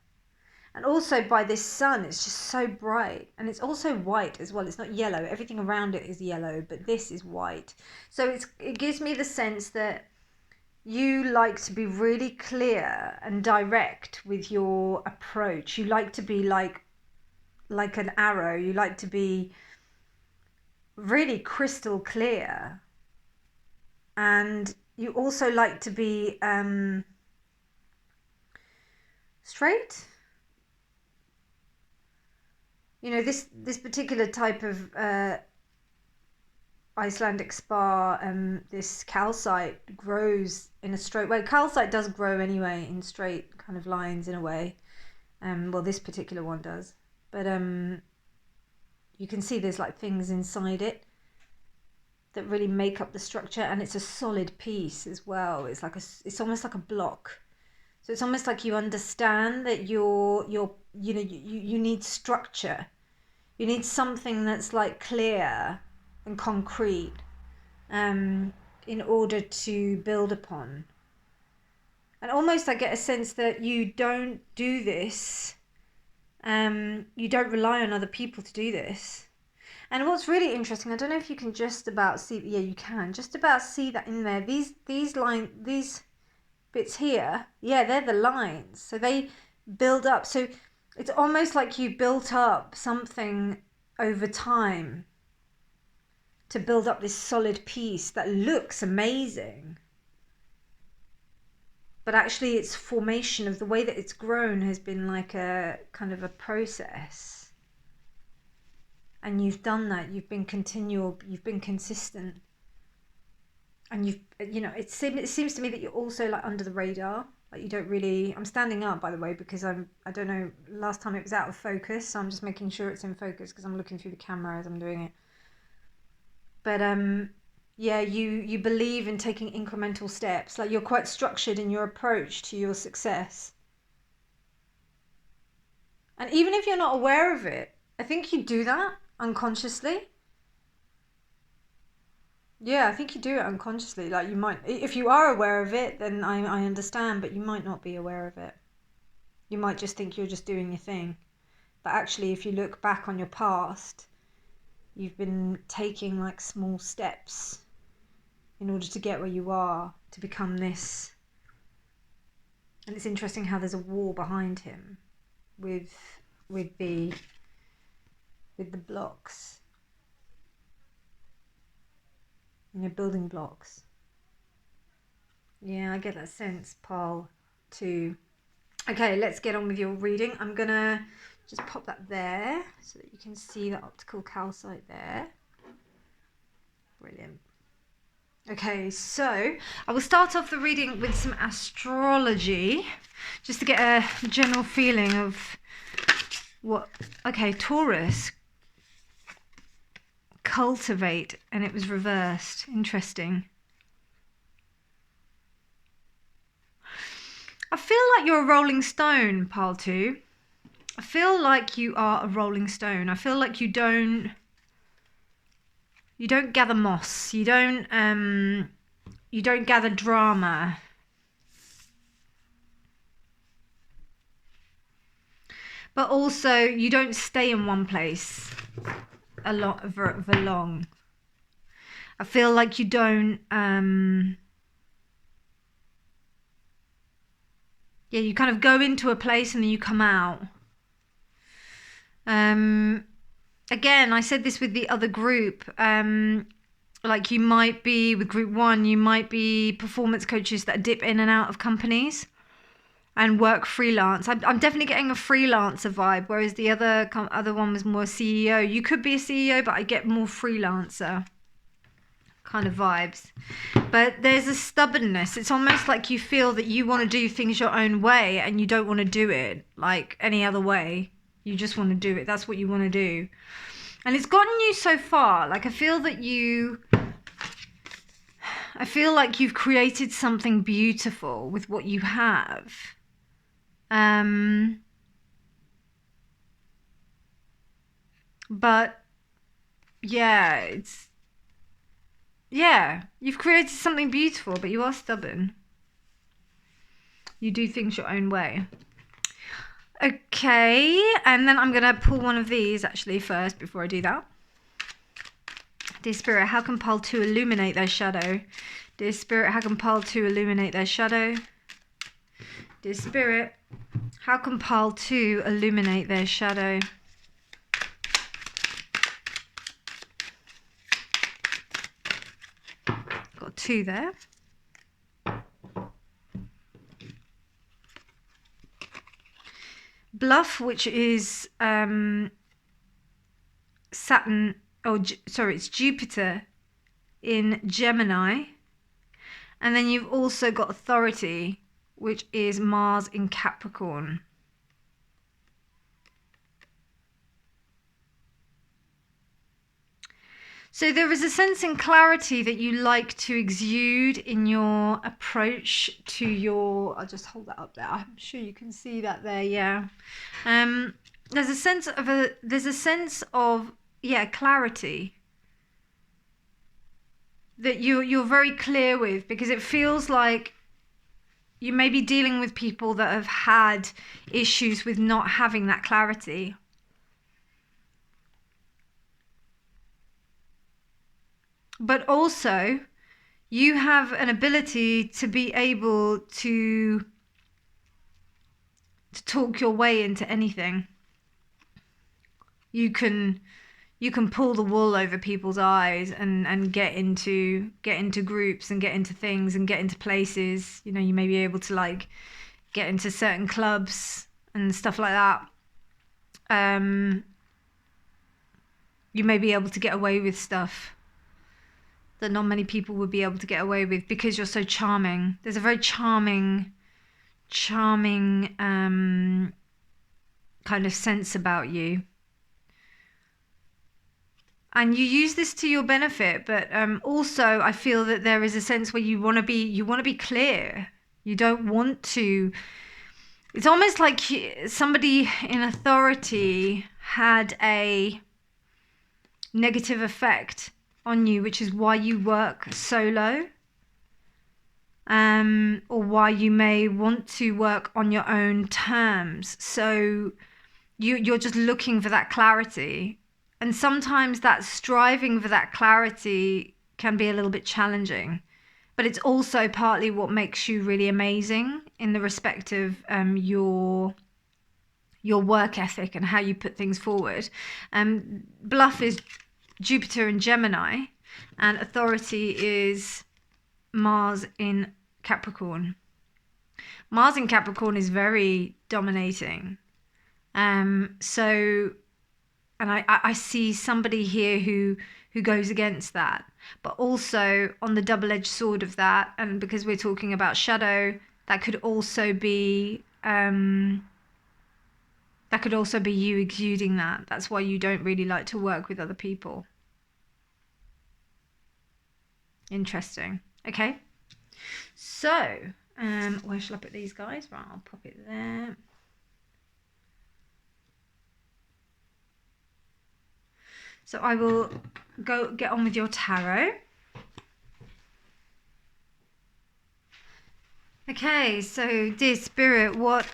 And also by this sun, it's just so bright. And it's also white as well. It's not yellow. Everything around it is yellow, but this is white. So it gives me the sense that you like to be really clear and direct with your approach. You like to be like an arrow. You like to be really crystal clear, and you also like to be straight. You know, this particular type of Icelandic spar, this calcite grows in a straight way. Calcite does grow anyway in straight kind of lines in a way. Well, this particular one does, but you can see there's like things inside it that really make up the structure, and it's a solid piece as well. It's like it's almost like a block. So it's almost like you understand that you need structure. You need something that's like clear and concrete, in order to build upon. And almost I get a sense that you don't do this. You don't rely on other people to do this. And what's really interesting, I don't know if you can just about see, yeah, you can just about see that in there. These bits here, yeah, they're the lines. So they build up. So It's almost like you built up something over time to build up this solid piece that looks amazing. But actually its formation of the way that it's grown has been like a kind of a process. And you've done that. You've been continual. You've been consistent. And it seems to me that you're also like under the radar. Like you don't really, I'm standing up by the way, because I don't know, last time it was out of focus. So I'm just making sure it's in focus because I'm looking through the camera as I'm doing it. But yeah, you believe in taking incremental steps. Like you're quite structured in your approach to your success. And even if you're not aware of it, I think you do that unconsciously. Yeah, I think you do it unconsciously. Like you might, if you are aware of it, then I understand, but you might not be aware of it. You might just think you're just doing your thing. But actually, if you look back on your past, you've been taking like small steps in order to get where you are, to become this. And it's interesting how there's a wall behind him with the blocks. Building blocks. Yeah, I get that sense, Paul, too. Okay, let's get on with your reading. I'm gonna just pop that there so that you can see the optical calcite there. Brilliant. Okay, so I will start off the reading with some astrology, just to get a general feeling of what. Okay, Taurus. Cultivate, and it was reversed. Interesting. I feel like you're a rolling stone, Pile 2. I feel like you are a rolling stone. I feel like you don't gather moss. You don't gather drama. But also you don't stay in one place a lot for long. I feel like you don't yeah, you kind of go into a place and then you come out. Again, I said this with the other group. Like you might be with group 1, you might be performance coaches that dip in and out of companies and work freelance. I'm definitely getting a freelancer vibe, whereas the other one was more CEO. You could be a CEO, but I get more freelancer kind of vibes. But there's a stubbornness. It's almost like you feel that you want to do things your own way and you don't want to do it like any other way. You just want to do it. That's what you want to do. And it's gotten you so far. Like I feel like you've created something beautiful with what you have. But yeah, you've created something beautiful, but you are stubborn. You do things your own way. Okay, and then I'm going to pull one of these actually first before I do that. Dear Spirit, how can Pile 2 illuminate their shadow? Dear Spirit, how can Pile 2 illuminate their shadow? Dear Spirit, how can Pile 2 illuminate their shadow? Got 2 there. Bluff, which is Saturn, it's Jupiter in Gemini. And then you've also got Authority, which is Mars in Capricorn. So there is a sense in clarity that you like to exude in your approach to your, I'll just hold that up there. I'm sure you can see that there, yeah. There's a sense of clarity that you're very clear with, because it feels like you may be dealing with people that have had issues with not having that clarity. But also, you have an ability to be able to to talk your way into anything. You can pull the wool over people's eyes and get into groups and get into things and get into places. You know, you may be able to like get into certain clubs and stuff like that. You may be able to get away with stuff that not many people would be able to get away with because you're so charming. There's a very charming kind of sense about you. And you use this to your benefit, but also I feel that there is a sense where you want to be clear. You don't want to. It's almost like somebody in authority had a negative effect on you, which is why you work solo, or why you may want to work on your own terms. So you're just looking for that clarity. And sometimes that striving for that clarity can be a little bit challenging, but it's also partly what makes you really amazing in the respect of your work ethic and how you put things forward. Bluff is Jupiter in Gemini, and authority is Mars in Capricorn. Mars in Capricorn is very dominating. And I see somebody here who goes against that, but also on the double-edged sword of that, and because we're talking about shadow, that could also be you exuding that. That's why you don't really like to work with other people. Interesting. Okay. So, where shall I put these guys? Right, I'll pop it there. So I will go get on with your tarot. Okay, so dear Spirit, what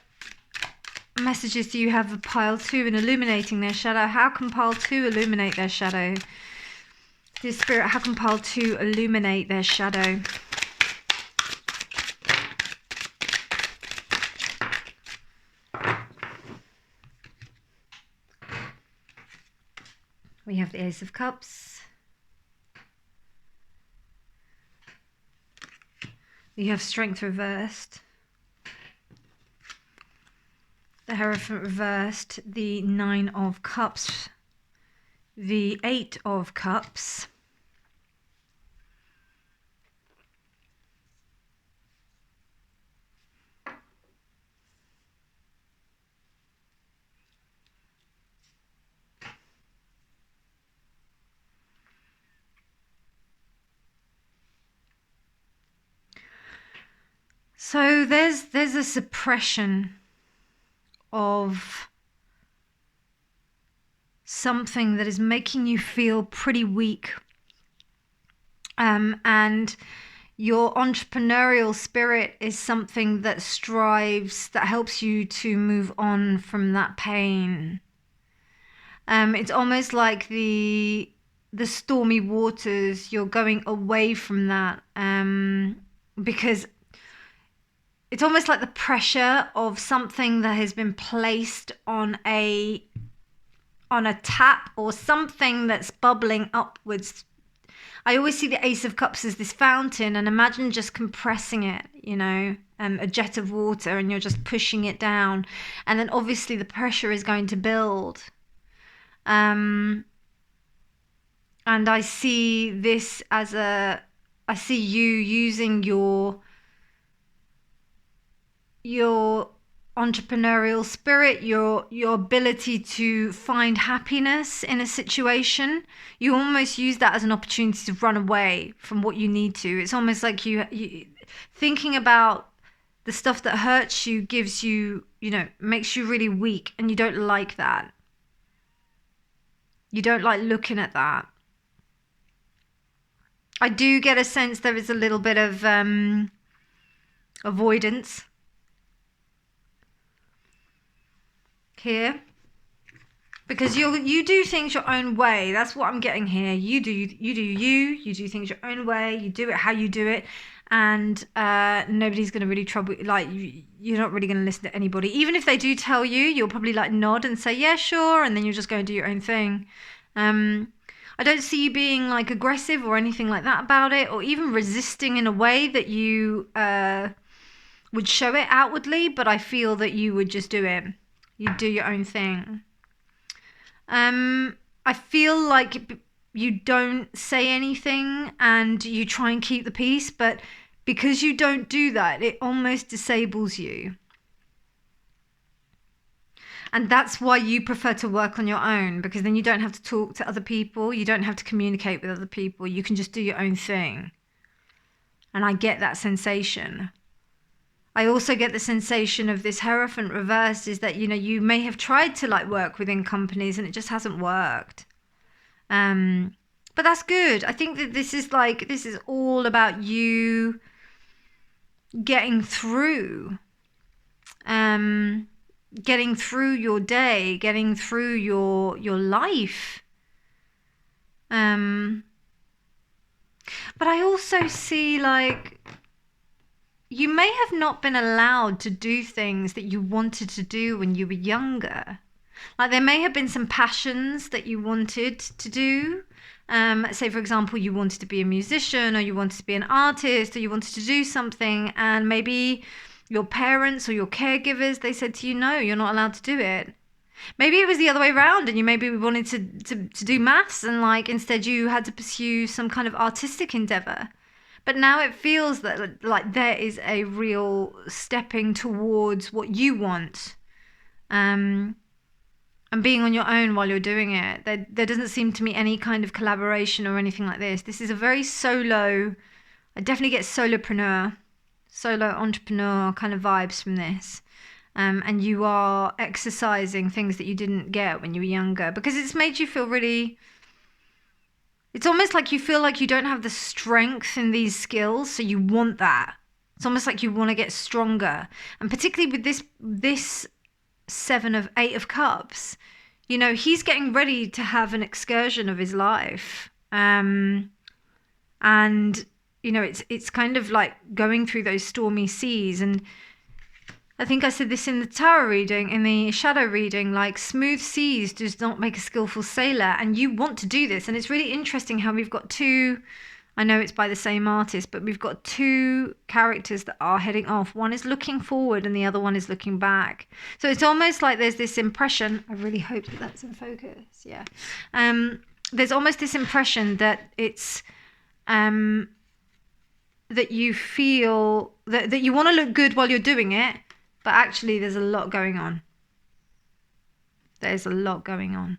messages do you have for pile 2 in illuminating their shadow? How can pile 2 illuminate their shadow? Dear Spirit, how can pile 2 illuminate their shadow? We have the Ace of Cups. We have Strength reversed. The Hierophant reversed. The 9 of Cups. The 8 of Cups. So there's a suppression of something that is making you feel pretty weak. And your entrepreneurial spirit is something that strives, that helps you to move on from that pain. It's almost like the stormy waters, you're going away from that, because it's almost like the pressure of something that has been placed on a tap, or something that's bubbling upwards. I always see the Ace of Cups as this fountain, and imagine just compressing it, you know, a jet of water, and you're just pushing it down, and then obviously the pressure is going to build. And I see this as I see you using your entrepreneurial spirit, your ability to find happiness in a situation. You almost use that as an opportunity to run away from what you need to. It's almost like you thinking about the stuff that hurts you, gives you, you know, makes you really weak, and you don't like that. You don't like looking at that. I do get a sense there is a little bit of avoidance here, because you do things your own way. That's what I'm getting here. You do things your own way. You do it how you do it, and nobody's going to really trouble, like, you're not really going to listen to anybody. Even if they do tell you, you'll probably like nod and say, yeah, sure, and then you'll just go and do your own thing. I don't see you being like aggressive or anything like that about it, or even resisting in a way that you would show it outwardly, but I feel that you would just do it. You'd do your own thing. I feel like you don't say anything and you try and keep the peace, but because you don't do that, it almost disables you. And that's why you prefer to work on your own, because then you don't have to talk to other people. You don't have to communicate with other people. You can just do your own thing. And I get that sensation. I also get the sensation of this Hierophant reversed is that, you know, you may have tried to like work within companies and it just hasn't worked. But that's good. I think that this is all about you getting through, getting through your day, getting through your life. But I also see like you may have not been allowed to do things that you wanted to do when you were younger. Like there may have been some passions that you wanted to do. Say, for example, you wanted to be a musician, or you wanted to be an artist, or you wanted to do something, and maybe your parents or your caregivers, they said to you, no, you're not allowed to do it. Maybe it was the other way around, and you maybe wanted to do maths, and like instead you had to pursue some kind of artistic endeavor. But now it feels that like there is a real stepping towards what you want. And being on your own while you're doing it. There doesn't seem to me any kind of collaboration or anything like this. This is a very solo, I definitely get solo entrepreneur kind of vibes from this. And you are exercising things that you didn't get when you were younger, because it's made you feel really, it's almost like you feel like you don't have the strength in these skills, so you want that. It's almost like you want to get stronger. And particularly with this 8 of Cups, you know, he's getting ready to have an excursion of his life. And, you know, it's kind of like going through those stormy seas. And I think I said this in the tarot reading, in the shadow reading, like smooth seas does not make a skillful sailor. And you want to do this. And it's really interesting how we've got two, I know it's by the same artist, but we've got two characters that are heading off. One is looking forward and the other one is looking back. So it's almost like there's this impression, I really hope that that's in focus, yeah. There's almost this impression that it's, that you feel, that you want to look good while you're doing it, but actually there's a lot going on. There's a lot going on.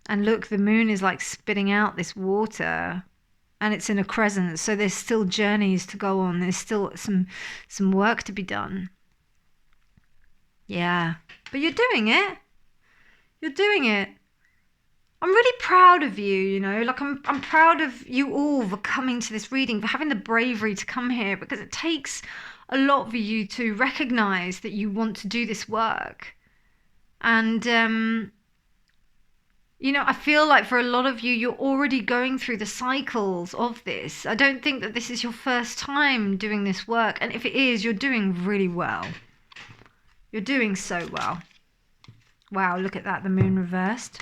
And look, the moon is like spitting out this water, and it's in a crescent. So there's still journeys to go on. There's still some work to be done. Yeah, but you're doing it. You're doing it. I'm really proud of you, you know, like I'm proud of you all for coming to this reading, for having the bravery to come here, because it takes a lot for you to recognize that you want to do this work. And, you know, I feel like for a lot of you, you're already going through the cycles of this. I don't think that this is your first time doing this work. And if it is, you're doing really well. You're doing so well. Wow, look at that, the moon reversed.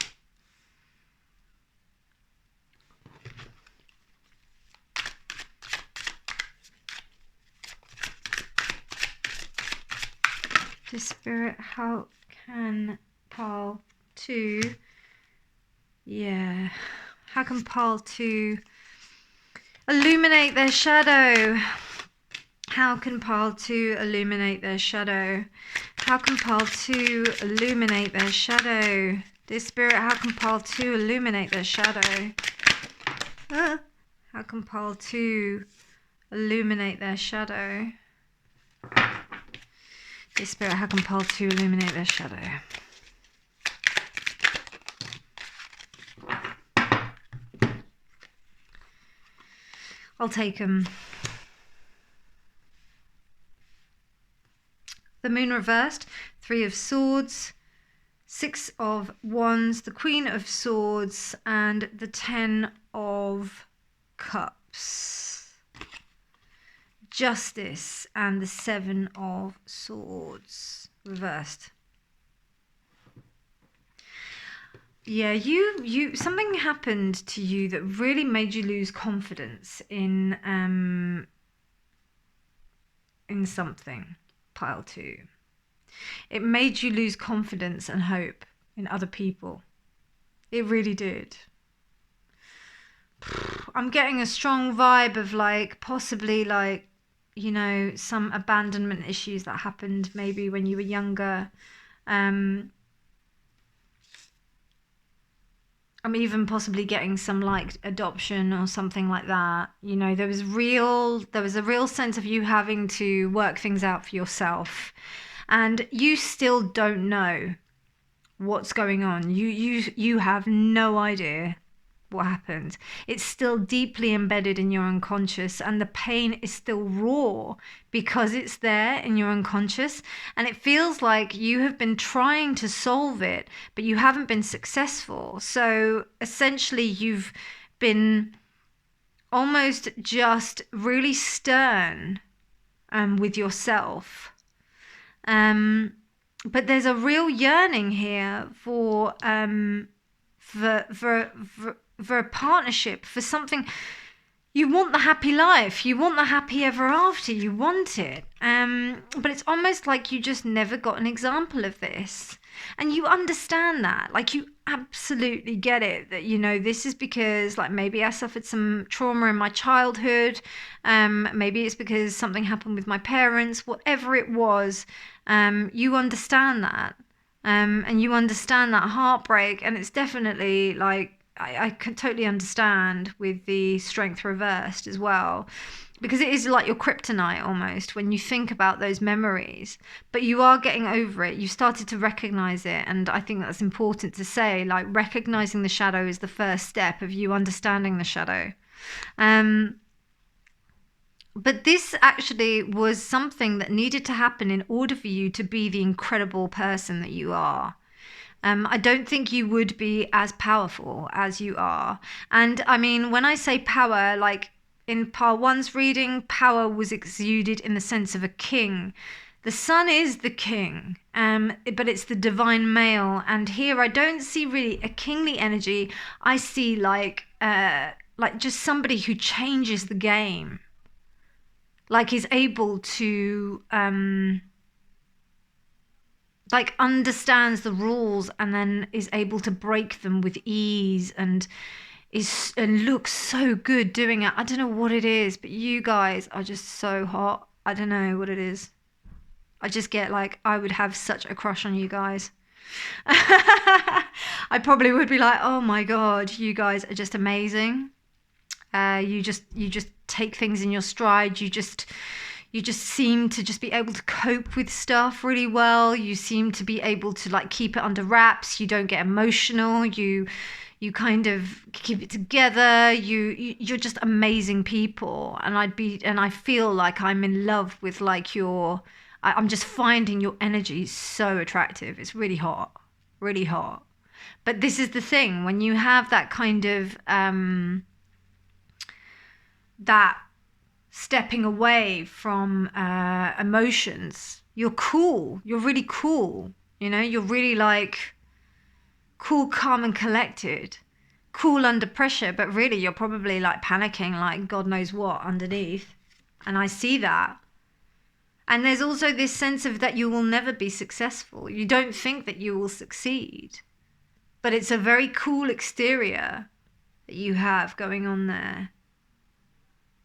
To Spirit, how can Pile 2... Yeah, how can Pile 2 illuminate their shadow? How can Pile 2 illuminate their shadow? How can Pile 2 illuminate their shadow? Dear Spirit, how can Pile 2 illuminate their shadow? How can Pile 2 illuminate their shadow? Dear Spirit, how can Pile 2 illuminate their shadow? I'll take them. The moon reversed, 3 of Swords, 6 of Wands, the Queen of Swords, and the 10 of Cups. Justice and the Seven of Swords reversed. Yeah, you something happened to you that really made you lose confidence in something. Pile 2. It made you lose confidence and hope in other people. It really did. I'm getting a strong vibe of like possibly like, you know, some abandonment issues that happened maybe when you were younger. I'm even possibly getting some like adoption or something like that. You know, there was a real sense of you having to work things out for yourself, and you still don't know what's going on. You have no idea what happened. It's still deeply embedded in your unconscious, and the pain is still raw because it's there in your unconscious, and it feels like you have been trying to solve it but you haven't been successful. So essentially you've been almost just really stern with yourself, but there's a real yearning here for a partnership, for something. You want the happy life, you want the happy ever after, you want it, but it's almost like you just never got an example of this, and you understand that, like you absolutely get it, that you know this is because like maybe I suffered some trauma in my childhood, maybe it's because something happened with my parents, whatever it was, you understand that, and you understand that heartbreak, and it's definitely like I can totally understand with the strength reversed as well, because it is like your kryptonite almost when you think about those memories, but you are getting over it. You started to recognize it, and I think that's important to say, like recognizing the shadow is the first step of you understanding the shadow. But this actually was something that needed to happen in order for you to be the incredible person that you are. I don't think you would be as powerful as you are. And I mean, when I say power, like in Pile 1's reading, power was exuded in the sense of a king. The sun is the king, but it's the divine male. And here I don't see really a kingly energy. I see like just somebody who changes the game, like is able to like understands the rules and then is able to break them with ease, and looks so good doing it. I don't know what it is, but you guys are just so hot. I don't know what it is. I just get like, I would have such a crush on you guys. I probably would be like, oh my god, you guys are just amazing. You just take things in your stride. You just seem to just be able to cope with stuff really well. You seem to be able to like keep it under wraps. You don't get emotional. You kind of keep it together. You're just amazing people. And I feel like I'm in love with like I'm just finding your energy so attractive. It's really hot, really hot. But this is the thing, when you have that kind of, that stepping away from emotions, you're cool. You're really cool. You know, you're really like cool, calm and collected. Cool under pressure, but really you're probably like panicking like God knows what underneath. And I see that. And there's also this sense of that you will never be successful. You don't think that you will succeed. But it's a very cool exterior that you have going on there.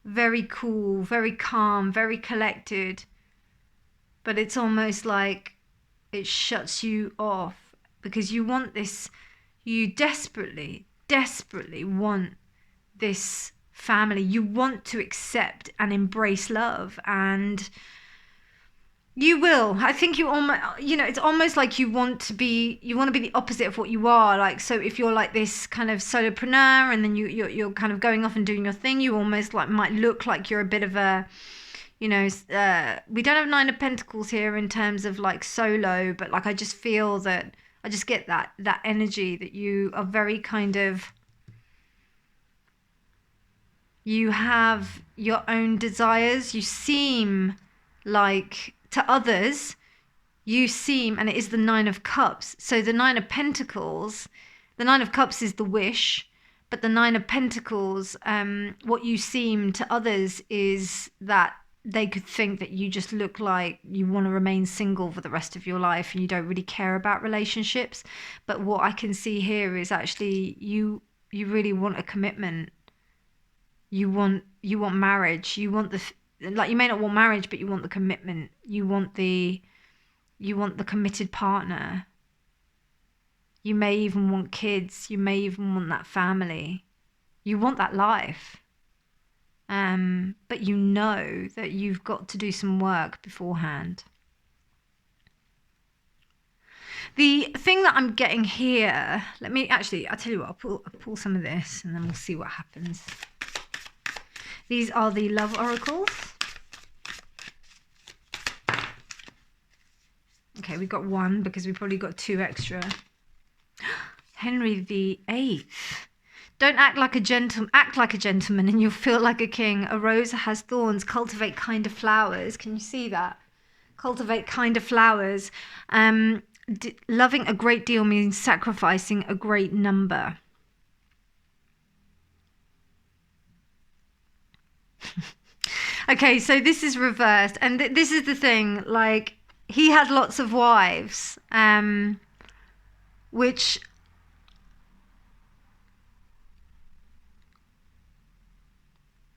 Very cool, very calm, very collected. But it's almost like it shuts you off because you want this, you desperately, desperately want this family. You want to accept and embrace love, and you will. I think you almost, you know, it's almost like you want to be the opposite of what you are. Like, so if you're like this kind of solopreneur and then you're kind of going off and doing your thing, you almost like might look like you're a bit of a, you know, we don't have 9 of Pentacles here in terms of like solo, but like I just feel that, I just get that energy that you are very kind of, You have your own desires. You seem like, to others, you seem, and it is the Nine of Cups. So the Nine of Pentacles, the Nine of Cups is the wish, but the Nine of Pentacles, what you seem to others is that they could think that you just look like you want to remain single for the rest of your life and you don't really care about relationships. But what I can see here is actually you really want a commitment. You want marriage. You want like, you may not want marriage, but you want the commitment. You want the committed partner. You may even want kids. You may even want that family. You want that life. But you know that you've got to do some work beforehand. The thing that I'm getting here, I'll tell you what, I'll pull some of this and then we'll see what happens. These are the love oracles. Okay, we got one because we probably got two extra. Henry VIII. Don't act like a gentleman. Act like a gentleman, and you'll feel like a king. A rose has thorns. Cultivate kinder flowers. Can you see that? Cultivate kinder flowers. Loving a great deal means sacrificing a great number. Okay, so this is reversed, and this is the thing. Like, he had lots of wives, which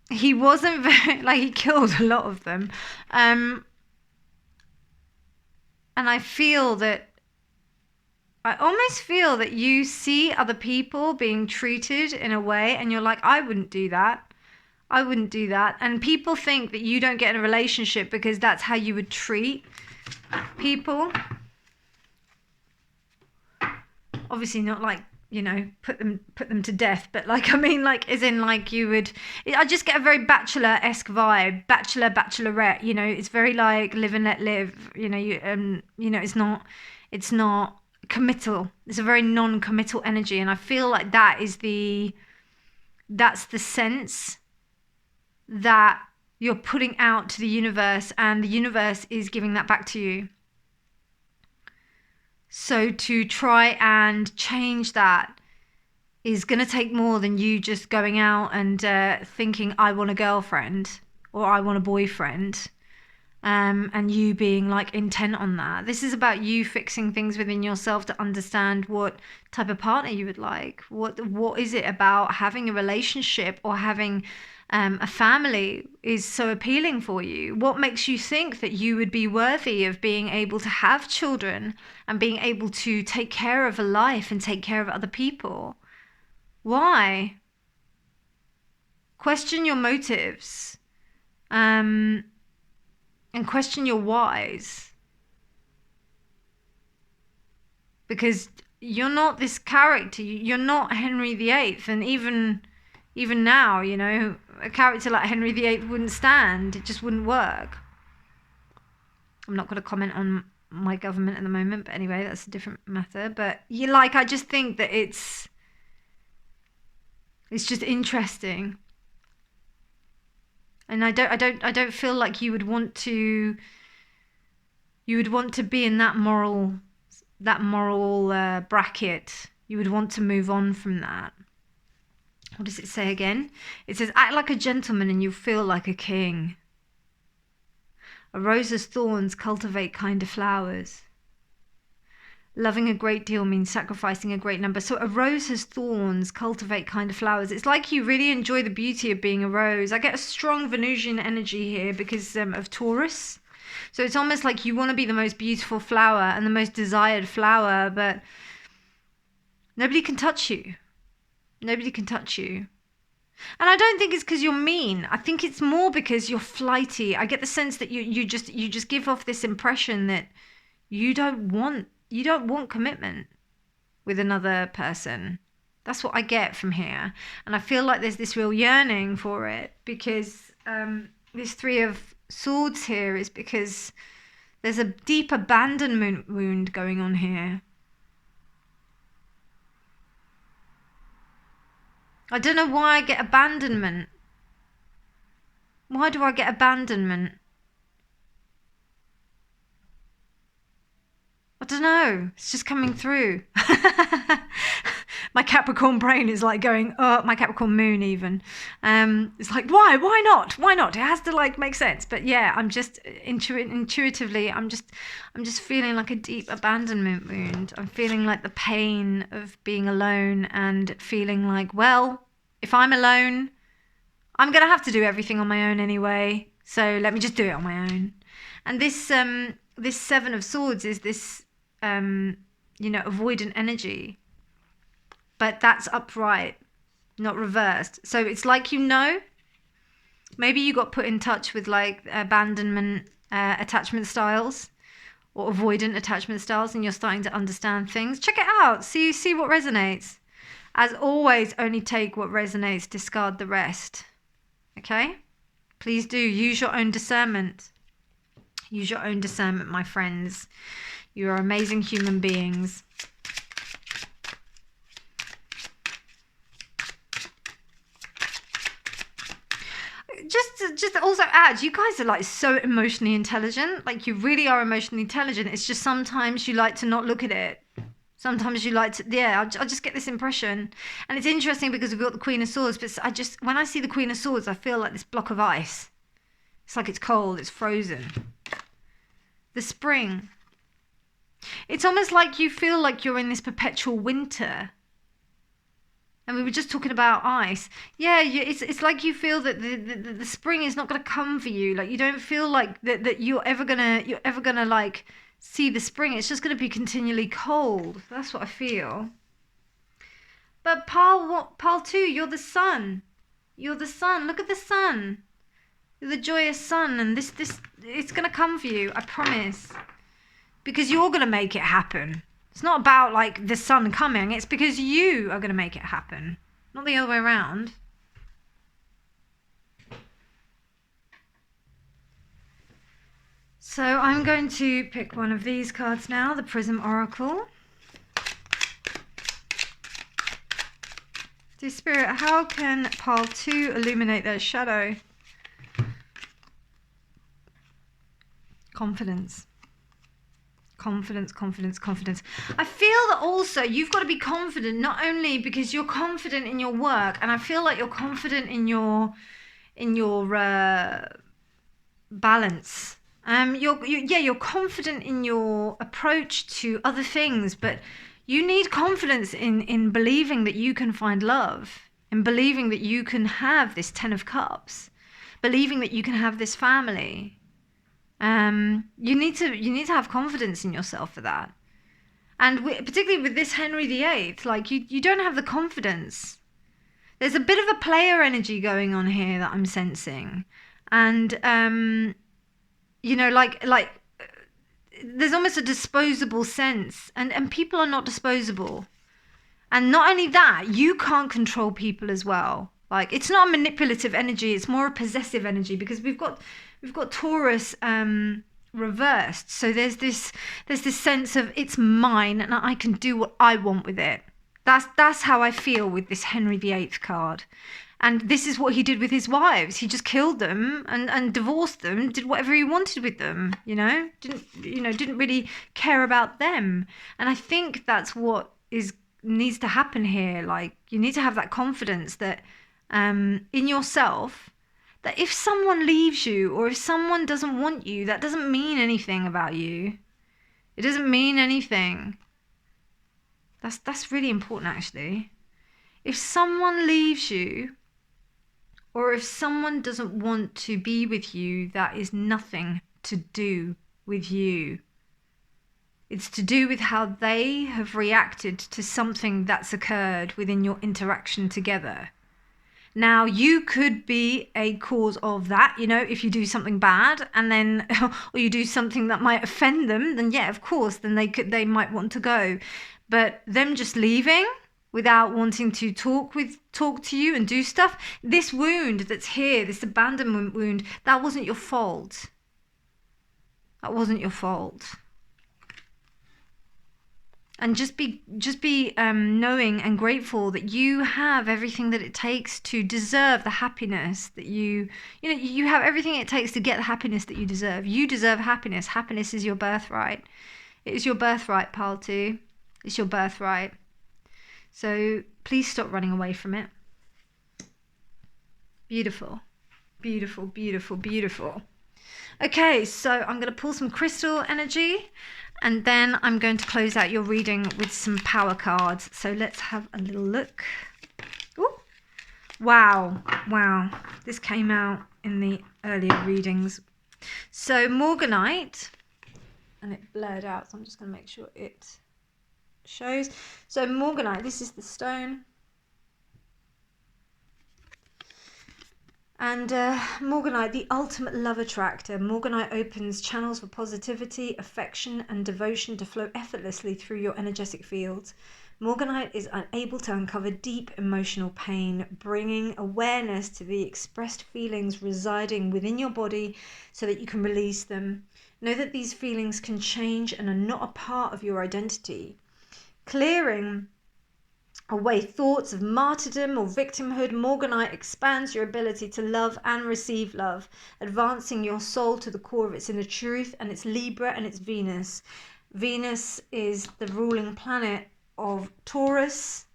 he wasn't very, like, he killed a lot of them. And I almost feel that you see other people being treated in a way and you're like, I wouldn't do that. I wouldn't do that. And people think that you don't get in a relationship because that's how you would treat people. Obviously not like, you know, put them to death, but like, I mean, like, as in, like, you would, I just get a very bachelor-esque vibe. Bachelor, bachelorette, you know, it's very like live and let live, you know. You know, it's not committal. It's a very non-committal energy, and I feel like that's the sense that you're putting out to the universe, and the universe is giving that back to you. So to try and change that is going to take more than you just going out and thinking, I want a girlfriend or I want a boyfriend, and you being like intent on that. This is about you fixing things within yourself to understand what type of partner you would like. What is it about having a relationship or having a family is so appealing for you? What makes you think that you would be worthy of being able to have children and being able to take care of a life and take care of other people? Why? Question your motives, and question your whys, because you're not this character. You're not Henry VIII, and even now, you know, a character like Henry VIII wouldn't stand. It just wouldn't work. I'm not going to comment on my government at the moment, but anyway, that's a different matter. But I just think that it's just interesting, and I don't feel like you would want to be in that moral bracket. You would want to move on from that. What does it say again? It says, act like a gentleman and you feel like a king. A rose's thorns cultivate kinder flowers. Loving a great deal means sacrificing a great number. So a rose has thorns, cultivate kinder flowers. It's like you really enjoy the beauty of being a rose. I get a strong Venusian energy here because of Taurus. So it's almost like you want to be the most beautiful flower and the most desired flower, but nobody can touch you. Nobody can touch you. And I don't think it's because you're mean. I think it's more because you're flighty. I get the sense that you just give off this impression that you don't want commitment with another person. That's what I get from here. And I feel like there's this real yearning for it, because this Three of Swords here is because there's a deep abandonment wound going on here. I don't know why I get abandonment. Why do I get abandonment? I don't know. It's just coming through. My Capricorn brain is like going, oh, my Capricorn moon even. It's like, why? Why not? Why not? It has to like make sense. But yeah, I'm just intuitively, I'm just feeling like a deep abandonment wound. I'm feeling like the pain of being alone and feeling like, well, if I'm alone, I'm going to have to do everything on my own anyway. So let me just do it on my own. And this Seven of Swords is this, avoidant energy. But that's upright, not reversed. So it's like, maybe you got put in touch with like abandonment attachment styles or avoidant attachment styles, and you're starting to understand things. Check it out. See what resonates. As always, only take what resonates, discard the rest. Okay? Please do. Use your own discernment. Use your own discernment, my friends. You are amazing human beings. Just also add, you guys are like so emotionally intelligent. Like you really are emotionally intelligent. It's just sometimes you like to not look at it. Sometimes you like to, I just get this impression. And it's interesting because we've got the Queen of Swords, but when I see the Queen of Swords, I feel like this block of ice. It's like it's cold, it's frozen. The spring. It's almost like you feel like you're in this perpetual winter. And we were just talking about ice. Yeah, it's like you feel that the spring is not going to come for you. Like you don't feel like that you're ever gonna like see the spring. It's just going to be continually cold. That's what I feel. But Pile 2, you're the sun. You're the sun. Look at the sun. You're the joyous sun, and this it's going to come for you. I promise. Because you're going to make it happen. It's not about like the sun coming. It's because you are going to make it happen. Not the other way around. So I'm going to pick one of these cards now. The Prism Oracle. Dear Spirit, how can Pile 2 illuminate their shadow? Confidence. Confidence. I feel that also you've got to be confident, not only because you're confident in your work, and I feel like you're confident in your balance. You're confident in your approach to other things, but you need confidence in believing that you can find love, in believing that you can have this 10 of Cups, believing that you can have this family. You need to have confidence in yourself for that. And particularly with this Henry VIII, like you don't have the confidence. There's a bit of a player energy going on here that I'm sensing. And, like there's almost a disposable sense, and people are not disposable. And not only that, you can't control people as well. Like it's not a manipulative energy, it's more a possessive energy, because we've got Taurus reversed. So there's this sense of it's mine and I can do what I want with it. That's how I feel with this Henry VIII card. And this is what he did with his wives. He just killed them and divorced them, did whatever he wanted with them, didn't really care about them. And I think that's what needs to happen here. Like you need to have that confidence that in yourself, that if someone leaves you or if someone doesn't want you, that doesn't mean anything about you. It doesn't mean anything. That's really important, actually. If someone leaves you or if someone doesn't want to be with you, that is nothing to do with you. It's to do with how they have reacted to something that's occurred within your interaction together. Now, you could be a cause of that, if you do something bad and then, or you do something that might offend them, then yeah, of course, then they might want to go. But them just leaving without wanting to talk to you and do stuff, this wound that's here, this abandonment wound, that wasn't your fault. That wasn't your fault. And just be knowing and grateful that you have everything that it takes to deserve the happiness that you have everything it takes to get the happiness that you deserve. You deserve happiness. Happiness is your birthright. It is your birthright, pile 2. It's your birthright. So please stop running away from it. Beautiful, beautiful, beautiful, beautiful. Okay, so I'm going to pull some crystal energy, and then I'm going to close out your reading with some power cards. So let's have a little look. Ooh. Wow, wow. This came out in the earlier readings. So Morganite, and it blurred out, so I'm just going to make sure it shows. So Morganite, this is the stone. And Morganite, the ultimate love attractor. Morganite opens channels for positivity, affection, and devotion to flow effortlessly through your energetic fields. Morganite is able to uncover deep emotional pain, bringing awareness to the expressed feelings residing within your body so that you can release them. Know that these feelings can change and are not a part of your identity. Clearing away thoughts of martyrdom or victimhood, Morganite expands your ability to love and receive love, advancing your soul to the core of its inner truth. And it's Libra and it's Venus. Venus is the ruling planet of Taurus.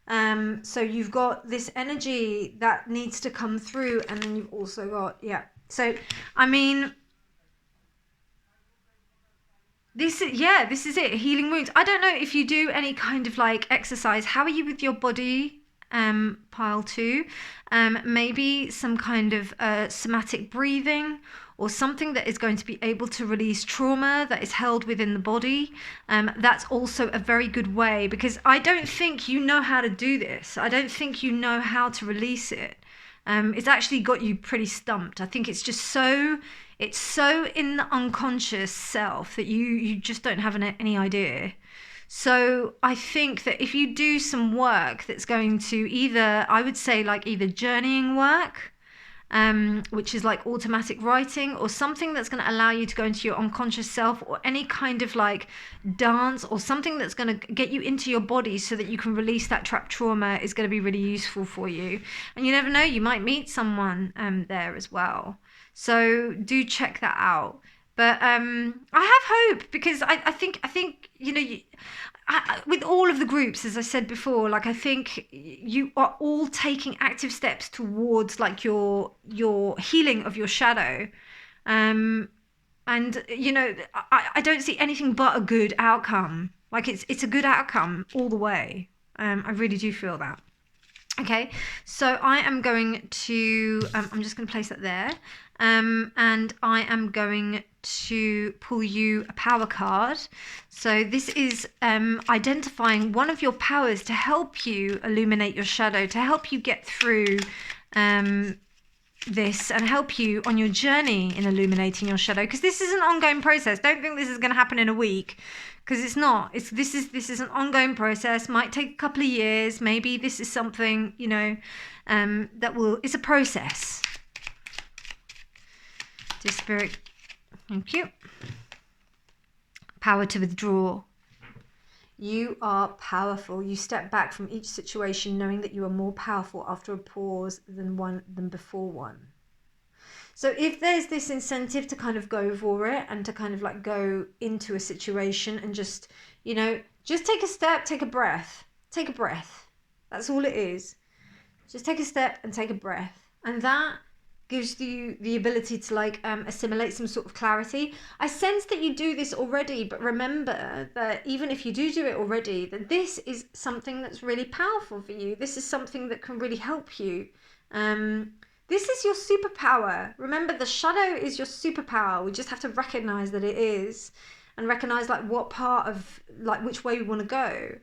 So you've got this energy that needs to come through, and then you've also got, so I mean, this is it. Healing wounds. I don't know if you do any kind of like exercise. How are you with your body, pile 2? Maybe some kind of somatic breathing, or something that is going to be able to release trauma that is held within the body. That's also a very good way, because I don't think you know how to do this. I don't think you know how to release it. It's actually got you pretty stumped. I think it's just it's so in the unconscious self that you just don't have any idea. So I think that if you do some work that's going to I would say either journeying work, which is like automatic writing, or something that's going to allow you to go into your unconscious self, or any kind of like dance or something that's going to get you into your body so that you can release that trapped trauma, is going to be really useful for you. And you never know, you might meet someone there as well. So do check that out. But I have hope, because I think with all of the groups, as I said before, I think you are all taking active steps towards your healing of your shadow. And I don't see anything but a good outcome. It's a good outcome all the way. I really do feel that. Okay, so I am going to, I'm just going to place that there. And I am going to pull you a power card. So this is identifying one of your powers to help you illuminate your shadow, to help you get through this and help you on your journey in illuminating your shadow, because this is an ongoing process. Don't think this is going to happen in a week, because it's not. This is an ongoing process. Might take a couple of years. Maybe this is something it's a process. Dear Spirit, thank you. Power to withdraw. You are powerful. You step back from each situation knowing that you are more powerful after a pause than before one. So if there's this incentive to kind of go for it and to kind of go into a situation and just take a step, take a breath. Take a breath. That's all it is. Just take a step and take a breath. And that gives you the ability to assimilate some sort of clarity. I sense that you do this already, but remember that even if you do it already, that this is something that's really powerful for you. This is something that can really help you. This is your superpower. Remember, the shadow is your superpower. We just have to recognize that it is, and recognize what part of which way we want to go.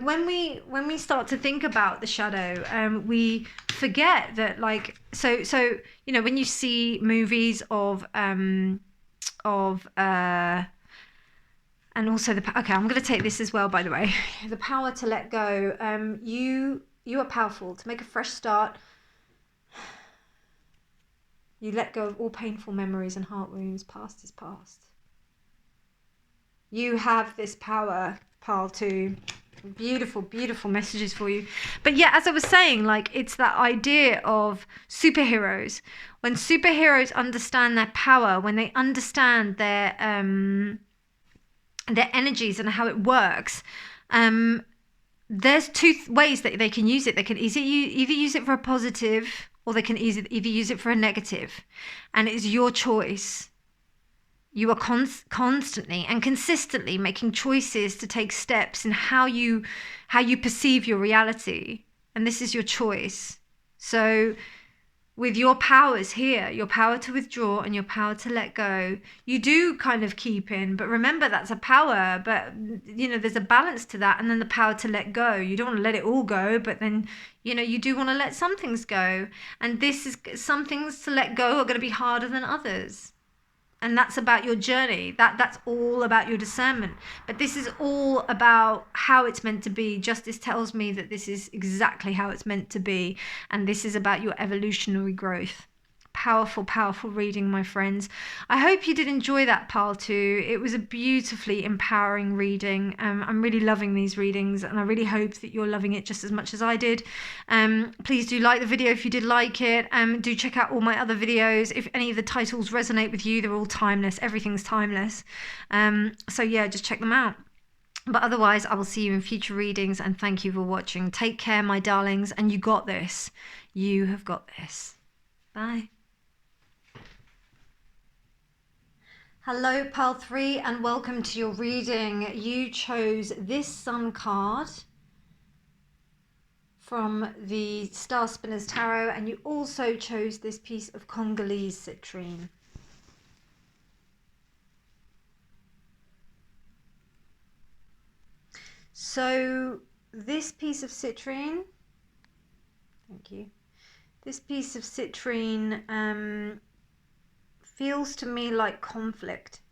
When we start to think about the shadow, we forget that when you see movies of and also okay, I'm going to take this as well, by the way. The power to let go. You are powerful to make a fresh start. You let go of all painful memories and heart wounds. Past is past. You have this power pile 2. Beautiful, beautiful messages for you. But yeah, as I was saying, like, it's that idea of superheroes. When superheroes understand their power, when they understand their energies and how it works, there's two ways that they can use it. They can either use it for a positive, or they can either use it for a negative. And it's your choice. You are constantly and consistently making choices to take steps in how you perceive your reality. And this is your choice. So with your powers here, your power to withdraw and your power to let go, you do kind of keep in, but remember that's a power, but you know, there's a balance to that. And then the power to let go, you don't want to let it all go, but then, you know, you do want to let some things go. And this is, some things to let go are going to be harder than others. And that's about your journey. That's all about your discernment. But this is all about how it's meant to be. Justice tells me that this is exactly how it's meant to be. And this is about your evolutionary growth. Powerful, powerful reading, my friends. I hope you did enjoy that pile 2. It was a beautifully empowering reading. I'm really loving these readings, and I really hope that you're loving it just as much as I did. Please do like the video if you did like it. Do check out all my other videos. If any of the titles resonate with you, they're all timeless. Everything's timeless. So yeah, just check them out. But otherwise, I will see you in future readings, and thank you for watching. Take care, my darlings, and you got this. You have got this. Bye. Hello, pile 3, and welcome to your reading. You chose this Sun card from the Star Spinners Tarot, and you also chose this piece of Congolese citrine. So this piece of citrine, thank you, this piece of citrine feels to me like conflict.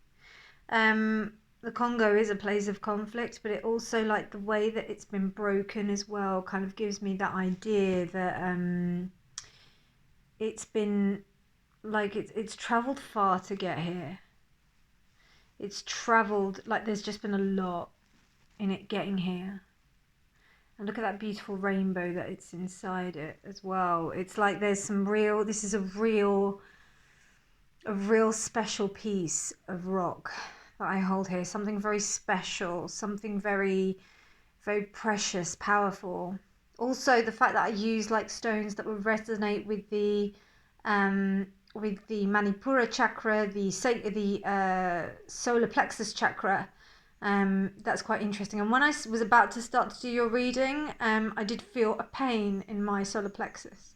The Congo is a place of conflict, but it also, like, the way that it's been broken as well, kind of gives me that idea that it's been, like, it's traveled far to get here. It's traveled, like, there's just been a lot in it getting here. And look at that beautiful rainbow that it's inside it as well. It's like there's some real, this is a real special piece of rock that I hold here. Something very special, something very, very precious, powerful. Also, the fact that I use, like, stones that would resonate with the Manipura chakra, the solar plexus chakra. That's quite interesting. And when I was about to start to do your reading, I did feel a pain in my solar plexus.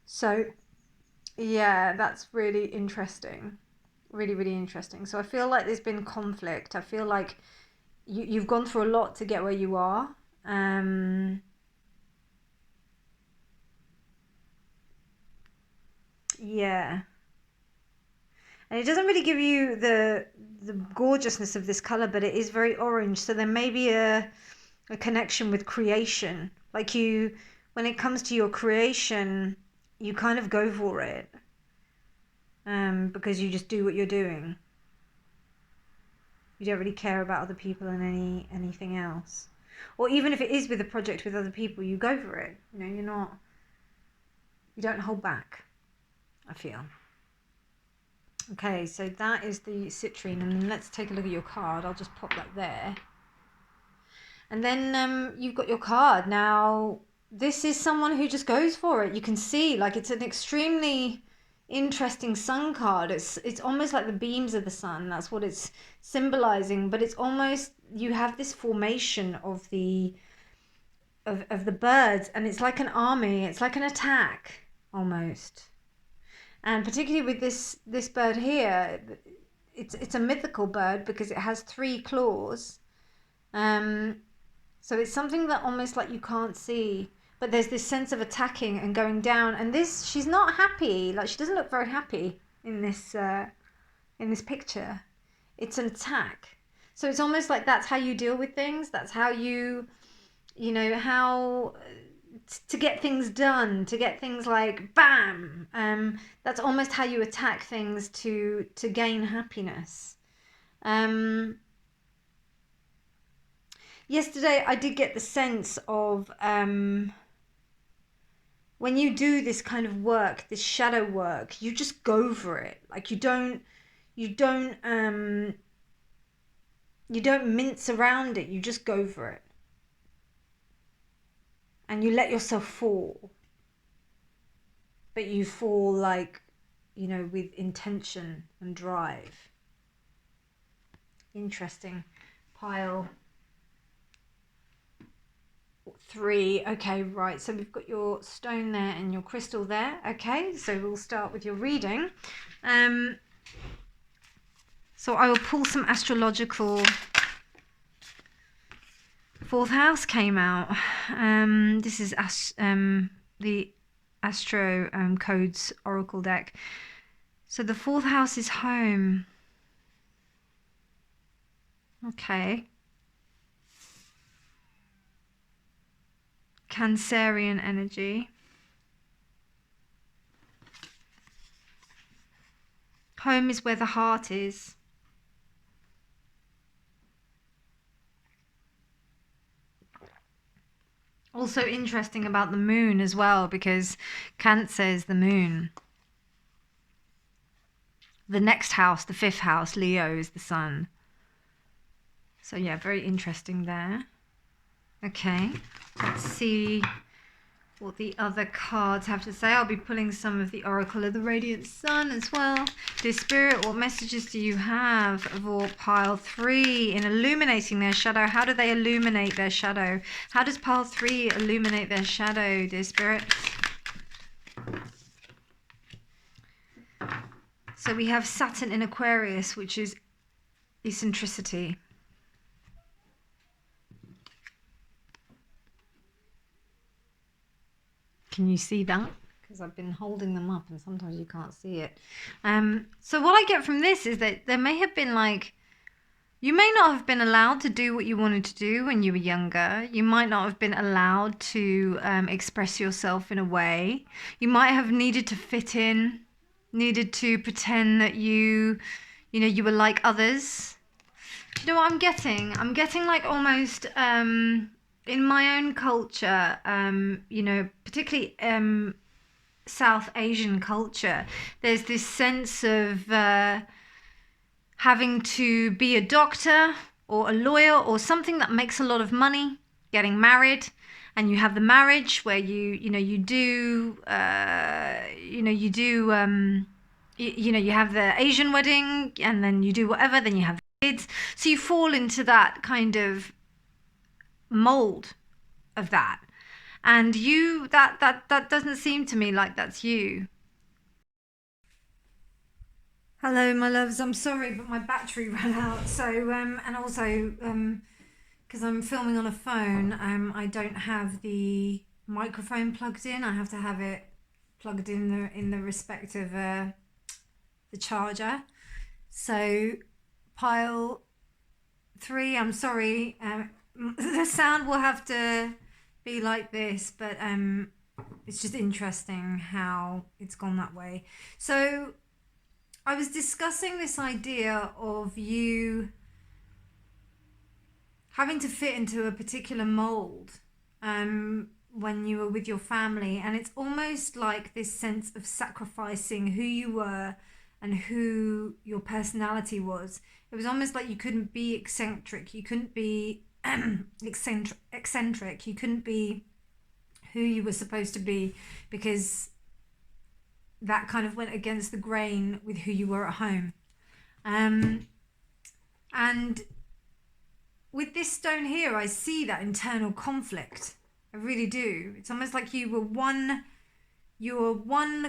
So yeah, that's really interesting. Really, really interesting. So I feel like there's been conflict. I feel like you've gone through a lot to get where you are. Yeah. And it doesn't really give you the gorgeousness of this color, but it is very orange. So there may be a connection with creation. Like, you, when it comes to your creation, you kind of go for it. Because you just do what you're doing. You don't really care about other people and anything else. Or even if it is with a project with other people, you go for it. You know, you don't hold back, I feel. Okay, so that is the citrine, and then let's take a look at your card. I'll just pop that there. And then you've got your card. Now, this is someone who just goes for it. You can see, like, it's an extremely interesting sun card. It's almost like the beams of the sun. That's what it's symbolizing. But it's almost, you have this formation of the birds, and it's like an army. It's like an attack almost. And particularly with this bird here, it's a mythical bird because it has 3 claws. So it's something that almost, like, you can't see, but there's this sense of attacking and going down. And this, she's not happy. Like, she doesn't look very happy in this picture. It's an attack. So it's almost like that's how you deal with things. That's how you know, how to get things done, to get things, like, bam. That's almost how you attack things to gain happiness. yesterday I did get the sense of when you do this kind of work, this shadow work, you just go for it. Like you don't mince around it. You just go for it. And you let yourself fall. But you fall like, you know, with intention and drive. Interesting. Pile 3. Okay, right. So we've got your stone there and your crystal there. Okay, so we'll start with your reading. So I will pull some astrological. 4th house came out. This is the Astro Codes Oracle deck. So the 4th house is home. Okay. Cancerian energy. Home is where the heart is. Also interesting about the moon as well, because Cancer is the moon. The next house, the 5th house, Leo, is the sun. So yeah, very interesting there. Okay, let's see what the other cards have to say. I'll be pulling some of the Oracle of the Radiant Sun as well. Dear Spirit, what messages do you have for pile 3 in illuminating their shadow? How do they illuminate their shadow? How does pile 3 illuminate their shadow, dear Spirit? So we have Saturn in Aquarius, which is eccentricity. Can you see that? Because I've been holding them up and sometimes you can't see it. So what I get from this is that there may have been like, you may not have been allowed to do what you wanted to do when you were younger. You might not have been allowed to express yourself in a way. You might have needed to fit in, needed to pretend that you were like others. You know what I'm getting? I'm getting like almost... in my own culture, particularly South Asian culture, there's this sense of having to be a doctor or a lawyer or something that makes a lot of money, getting married, and you have the marriage where you have the Asian wedding, and then you do whatever, then you have kids. So you fall into that kind of mold of that, and that doesn't seem to me like that's you. Hello my loves, I'm sorry but my battery ran out, so and also because I'm filming on a phone, I don't have the microphone plugged in. I have to have it plugged in the respective the charger. So pile 3, I'm sorry, the sound will have to be like this, but it's just interesting how it's gone that way. So I was discussing this idea of you having to fit into a particular mold when you were with your family, and it's almost like this sense of sacrificing who you were and who your personality was. It was almost like you couldn't be eccentric, you couldn't be eccentric, you couldn't be who you were supposed to be, because that kind of went against the grain with who you were at home. And with this stone here, I see that internal conflict. I really do. It's almost like you were one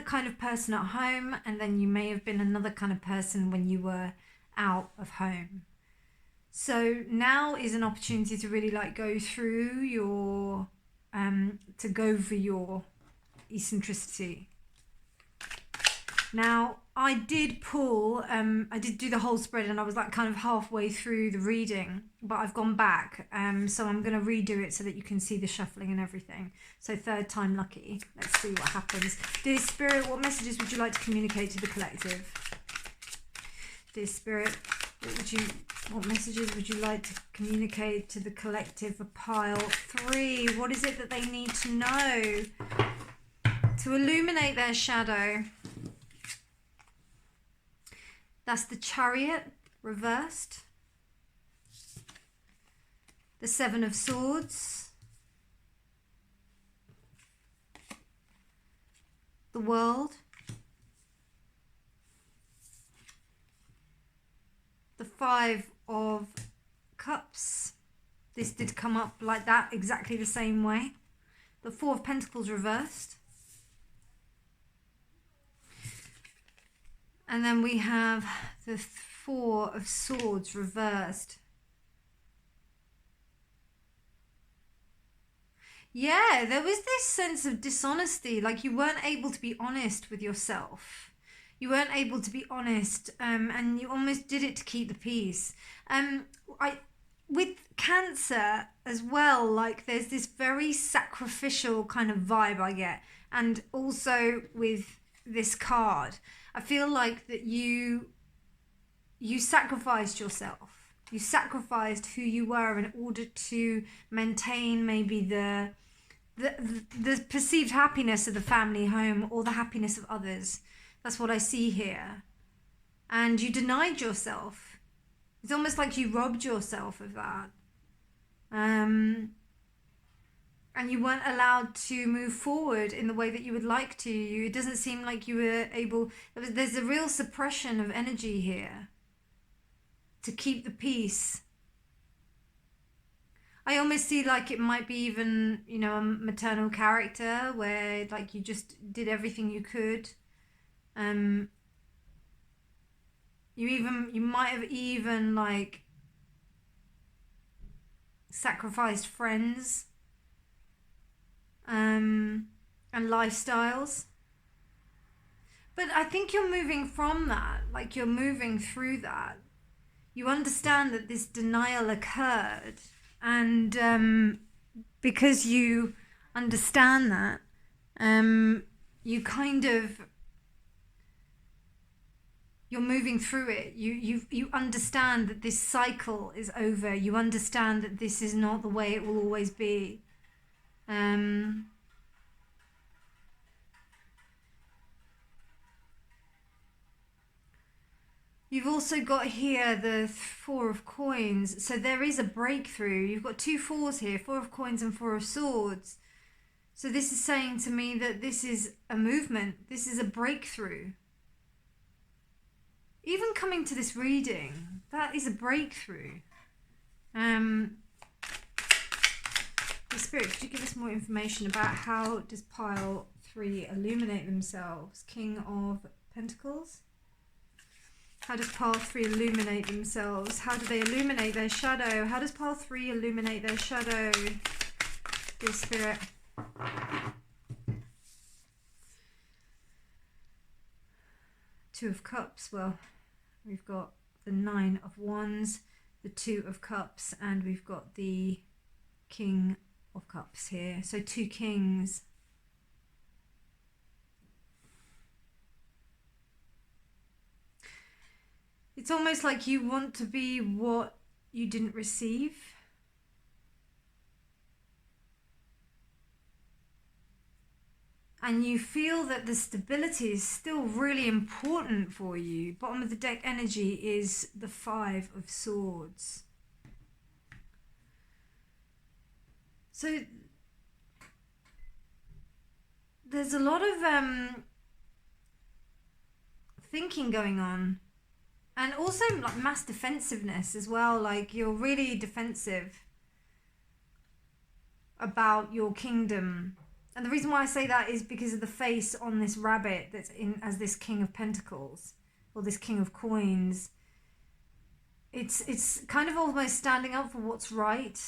kind of person at home, and then you may have been another kind of person when you were out of home. So now is an opportunity to really like go through your to go for your eccentricity. Now I did pull I did do the whole spread, and I was like kind of halfway through the reading, but I've gone back, so I'm going to redo it so that you can see the shuffling and everything. So 3rd time lucky. Let's see what happens. Dear Spirit, what messages would you like to communicate to the collective? Dear Spirit, What messages would you like to communicate to the collective for pile 3? What is it that they need to know to illuminate their shadow? That's the Chariot reversed. The 7 of Swords. The World. The 5 of Cups. This did come up like that, exactly the same way. The 4 of Pentacles reversed. And then we have the 4 of Swords reversed. Yeah, there was this sense of dishonesty, like you weren't able to be honest with yourself. You weren't able to be honest, and you almost did it to keep the peace. With Cancer as well, like there's this very sacrificial kind of vibe I get. And also with this card, I feel like that you sacrificed yourself. You sacrificed who you were in order to maintain maybe the perceived happiness of the family home or the happiness of others. That's what I see here. And you denied yourself. It's almost like you robbed yourself of that. And you weren't allowed to move forward in the way that you would like to. It doesn't seem like you were able... There's a real suppression of energy here to keep the peace. I almost see like it might be even, you know, a maternal character where like you just did everything you could. You might have even like sacrificed friends and lifestyles. But I think you're moving from that, like you're moving through that. You understand that this denial occurred, and because you understand that, you kind of, you're moving through it. You understand that this cycle is over. You understand that this is not the way it will always be. You've also got here the 4 of Coins. So there is a breakthrough. You've got 2 4s here, 4 of Coins and 4 of Swords. So this is saying to me that this is a movement. This is a breakthrough. Even coming to this reading, that is a breakthrough. The Spirit, could you give us more information about how does pile 3 illuminate themselves? King of Pentacles. How does pile 3 illuminate themselves? How do they illuminate their shadow? How does pile 3 illuminate their shadow? Dear Spirit. Two of Cups. Well, we've got the 9 of Wands, the 2 of Cups, and we've got the King of Cups here. So 2 kings. It's almost like you want to be what you didn't receive. And you feel that the stability is still really important for you. Bottom of the deck energy is the 5 of Swords. So there's a lot of thinking going on. And also like mass defensiveness as well. Like you're really defensive about your kingdom. And the reason why I say that is because of the face on this rabbit that's in as this King of Pentacles or this King of Coins. It's kind of almost standing up for what's right.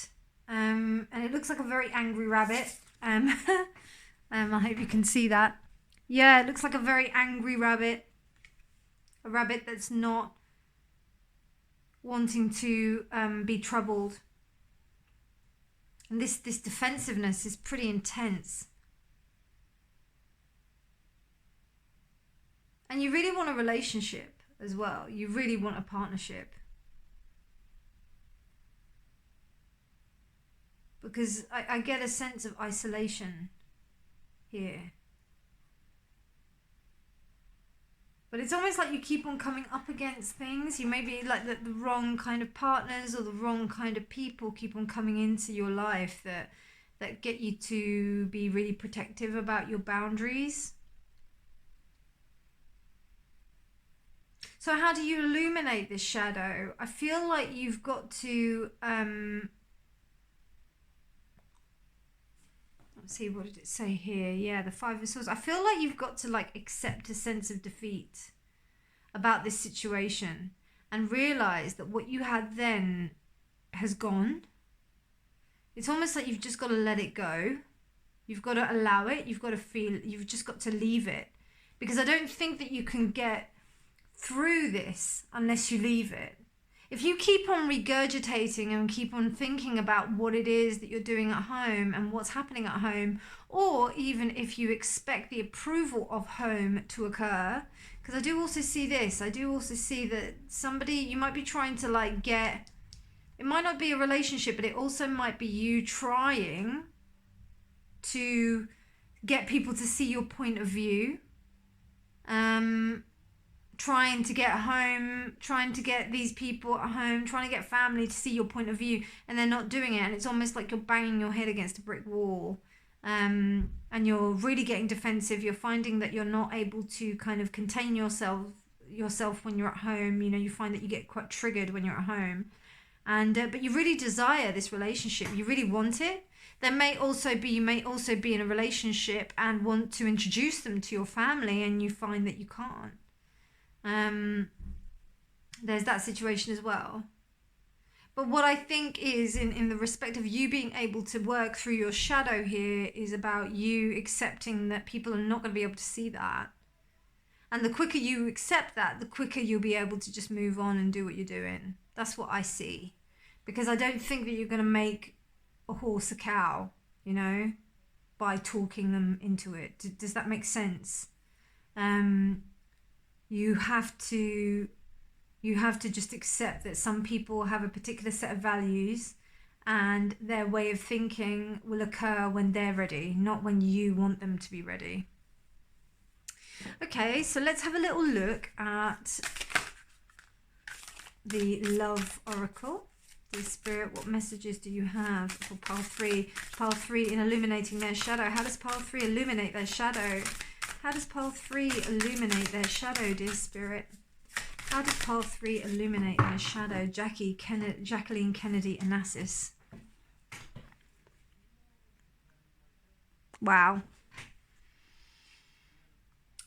And it looks like a very angry rabbit. I hope you can see that. Yeah, it looks like a very angry rabbit. A rabbit that's not wanting to be troubled. And this defensiveness is pretty intense. And you really want a relationship as well. You really want a partnership. because I get a sense of isolation here. But it's almost like you keep on coming up against things. You may be like the wrong kind of partners or the wrong kind of people keep on coming into your life that get you to be really protective about your boundaries. So how do you illuminate this shadow? I feel like you've got to let's see, what did it say here? Yeah, the Five of Swords. I feel like you've got to like accept a sense of defeat about this situation and realize that what you had then has gone. It's almost like you've just got to let it go. You've got to allow it. You've got to feel, you've just got to leave it. Because I don't think that you can get through this unless you leave it. If you keep on regurgitating and keep on thinking about what it is that you're doing at home and what's happening at home, or even if you expect the approval of home to occur, because I do also see this, I do also see that somebody, you might be trying to like get, it might not be a relationship, but it also might be you trying to get people to see your point of view. Trying to get home, trying to get these people at home, trying to get family to see your point of view, and they're not doing it, and it's almost like you're banging your head against a brick wall, and you're really getting defensive. You're finding that you're not able to kind of contain yourself when you're at home. You know, you find that you get quite triggered when you're at home, and but you really desire this relationship. You really want it. You may also be in a relationship and want to introduce them to your family, and you find that you can't. There's that situation as well. But what I think is in the respect of you being able to work through your shadow here is about you accepting that people are not going to be able to see that. And the quicker you accept that, the quicker you'll be able to just move on and do what you're doing. That's what I see. Because I don't think that you're going to make a horse a cow, you know, by talking them into it. Does that make sense? You have to just accept that some people have a particular set of values and their way of thinking will occur when they're ready, not when you want them to be ready. Okay, so let's have a little look at the Love Oracle. Dear Spirit, what messages do you have for Pile 3? Pile 3 in illuminating their shadow. How does Pile 3 illuminate their shadow? How does Pile 3 illuminate their shadow, dear Spirit? How does Pile 3 illuminate their shadow? Jacqueline Kennedy Onassis. Wow.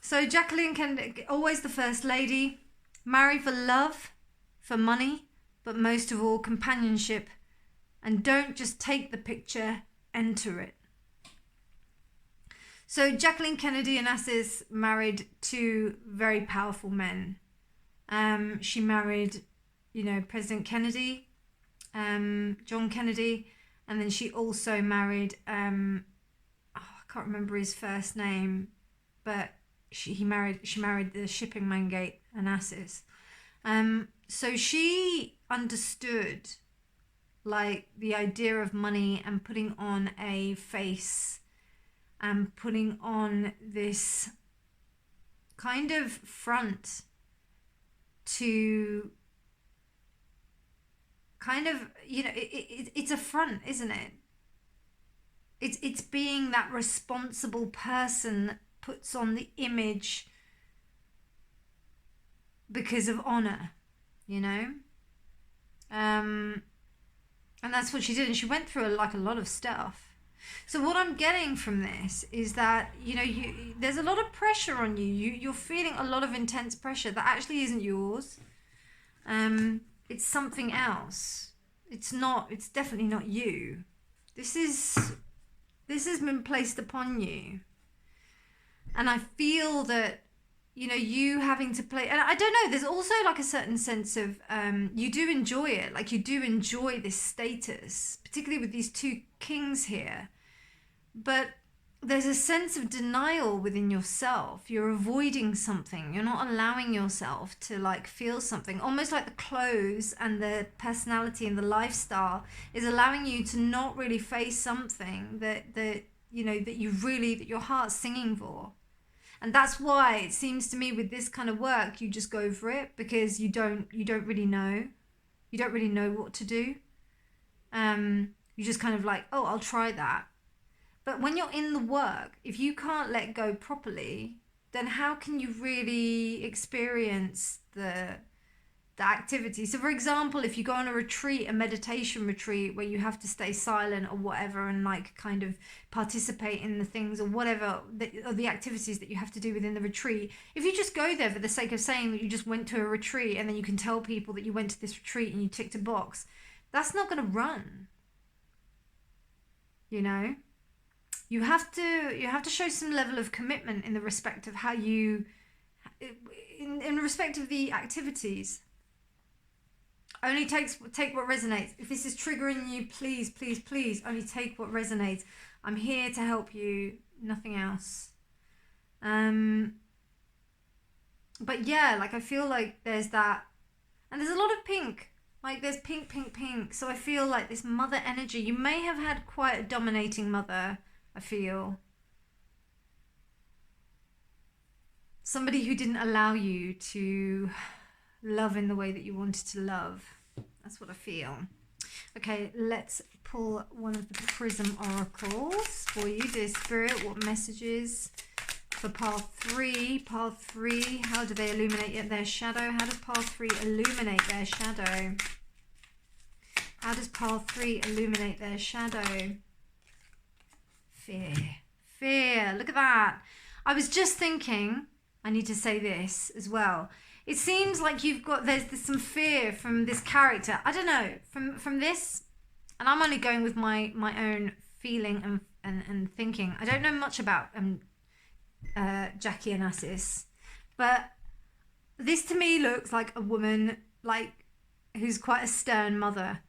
So Jacqueline Kennedy, always the First Lady, married for love, for money, but most of all companionship. And don't just take the picture, enter it. So Jacqueline Kennedy Onassis married two very powerful men. She married, you know, President Kennedy, John Kennedy, and then she also married, I can't remember his first name, but she married the shipping magnate Onassis. So she understood like the idea of money and putting on a face and putting on this kind of front to kind of, you know, it's a front, isn't it? It's being that responsible person that puts on the image because of honor, you know? And that's what she did, and she went through like a lot of stuff. So what I'm getting from this is that, you know, there's a lot of pressure on you. You're feeling a lot of intense pressure that actually isn't yours. It's something else. It's definitely not you. This has been placed upon you. And I feel that, you know, you having to play, and I don't know, there's also like a certain sense of, you do enjoy it. Like you do enjoy this status, particularly with these two kings here. But there's a sense of denial within yourself. You're avoiding something. You're not allowing yourself to like feel something. Almost like the clothes and the personality and the lifestyle is allowing you to not really face something that you know that your heart's singing for. And that's why it seems to me with this kind of work you just go for it, because you don't really know. You don't really know what to do. You just kind of like, oh, I'll try that. But when you're in the work, if you can't let go properly, then how can you really experience the activity? So for example, if you go on a retreat, a meditation retreat where you have to stay silent or whatever and like kind of participate in the things or whatever, or the activities that you have to do within the retreat, if you just go there for the sake of saying that you just went to a retreat and then you can tell people that you went to this retreat and you ticked a box, that's not going to run. You know? You have to show some level of commitment in the respect of how you, in respect of the activities. Only take what resonates. If this is triggering you, please, please, please, only take what resonates. I'm here to help you, nothing else. But yeah, like I feel like there's that, and there's a lot of pink. Like there's pink, pink, pink. So I feel like this mother energy. You may have had quite a dominating mother. I feel somebody who didn't allow you to love in the way that you wanted to love. That's what I feel. Okay, let's pull one of the prism oracles for you, dear spirit. What messages for path 3? Path 3, how do they illuminate their shadow? How does path 3 illuminate their shadow? How does path 3 illuminate their shadow? Fear. Look at that. I was just thinking, I need to say this as well. It seems like there's some fear from this character. I don't know, from this, and I'm only going with my own feeling and thinking. I don't know much about Jackie Onassis, but this to me looks like a woman like who's quite a stern mother.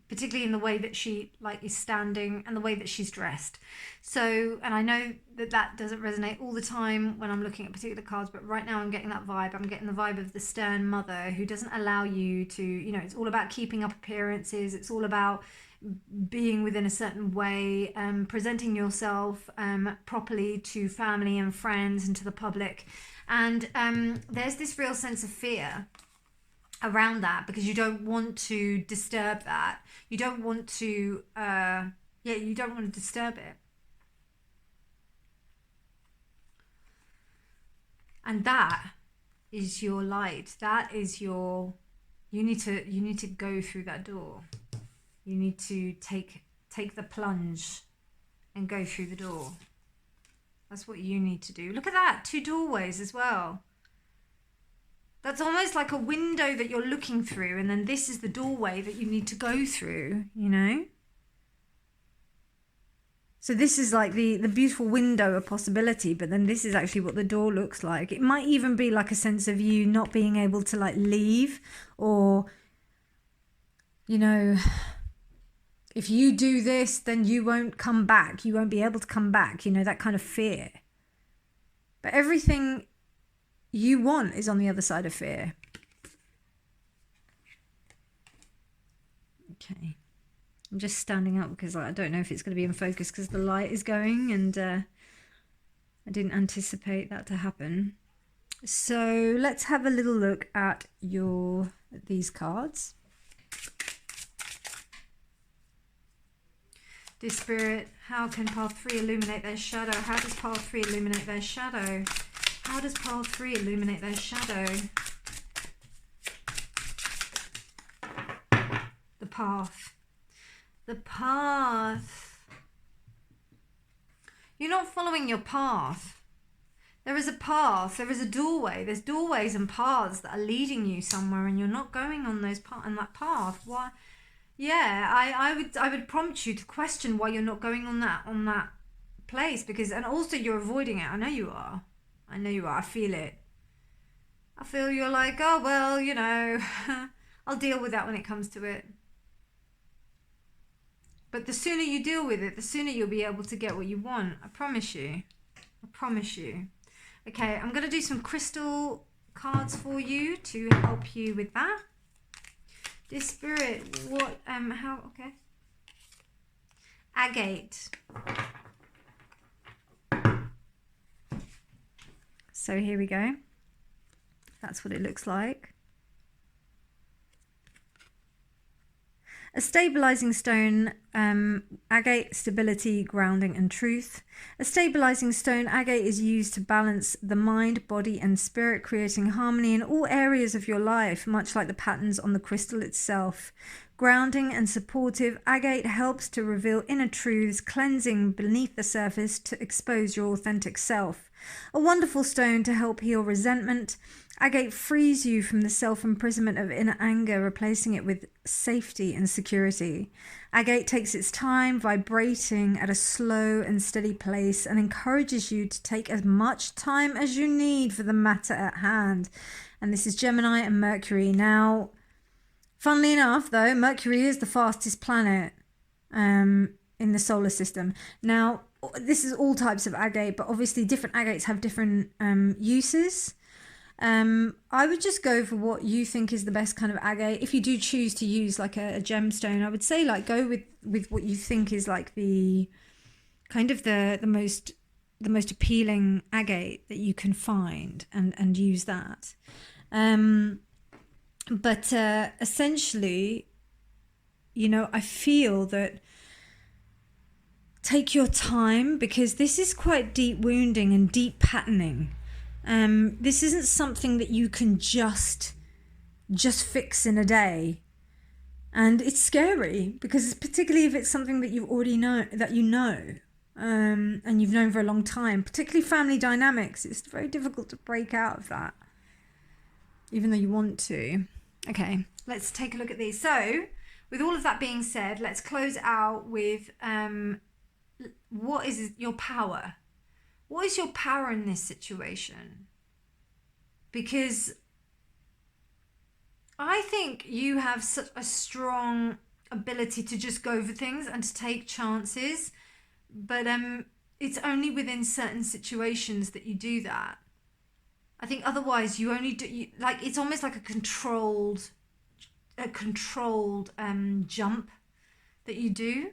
Particularly in the way that she like is standing and the way that she's dressed. So, and I know that doesn't resonate all the time when I'm looking at particular cards, but right now I'm getting that vibe. I'm getting the vibe of the stern mother who doesn't allow you to, you know, it's all about keeping up appearances. It's all about being within a certain way, presenting yourself properly to family and friends and to the public. And there's this real sense of fear around that because you don't want to disturb that. You don't want to you don't want to disturb it. And that is your light. That is your, you need to go through that door. You need to take the plunge and go through the door. That's what you need to do. Look at that, 2 doorways as well. That's almost like a window that you're looking through, and then this is the doorway that you need to go through, you know? So this is like the beautiful window of possibility, but then this is actually what the door looks like. It might even be like a sense of you not being able to like leave, or, you know, if you do this, then you won't come back. You won't be able to come back, you know, that kind of fear. But everything you want is on the other side of fear. Okay. I'm just standing up because I don't know if it's going to be in focus because the light is going, and I didn't anticipate that to happen. So let's have a little look at these cards. Dear Spirit, how can path 3 illuminate their shadow? How does path 3 illuminate their shadow? How does path 3 illuminate their shadow? The path. The path. You're not following your path. There is a path. There is a doorway. There's doorways and paths that are leading you somewhere, and you're not going on that path. Why? Yeah, I would prompt you to question why you're not going on that place, because, and also you're avoiding it. I know you are. I feel it. I feel you're like, oh, well, you know, I'll deal with that when it comes to it. But the sooner you deal with it, the sooner you'll be able to get what you want. I promise you. I promise you. Okay, I'm going to do some crystal cards for you to help you with that. Dear Spirit, what, how, okay. Agate. So here we go. That's what it looks like. A stabilizing stone, agate, stability, grounding, and truth. A stabilizing stone, agate, is used to balance the mind, body, and spirit, creating harmony in all areas of your life, much like the patterns on the crystal itself. Grounding and supportive, agate helps to reveal inner truths, cleansing beneath the surface to expose your authentic self. A wonderful stone to help heal resentment. Agate frees you from the self-imprisonment of inner anger, replacing it with safety and security. Agate takes its time, vibrating at a slow and steady pace, and encourages you to take as much time as you need for the matter at hand. And this is Gemini and Mercury. Now, funnily enough, though, Mercury is the fastest planet in the solar system. Now, this is all types of agate, but obviously different agates have different uses. I would just go for what you think is the best kind of agate. If you do choose to use like a gemstone, I would say like go with what you think is like the kind of the most appealing agate that you can find, and use that. But essentially, you know, I feel that take your time, because this is quite deep wounding and deep patterning. This isn't something that you can just fix in a day. And it's scary, because particularly if it's something that you've already and you've known for a long time, particularly family dynamics, it's very difficult to break out of that, even though you want to. Okay, let's take a look at these. So, with all of that being said, let's close out with what is your power? What is your power in this situation? Because I think you have such a strong ability to just go for things and to take chances, but it's only within certain situations that you do that. I think otherwise you only do, like, it's almost like a controlled jump that you do.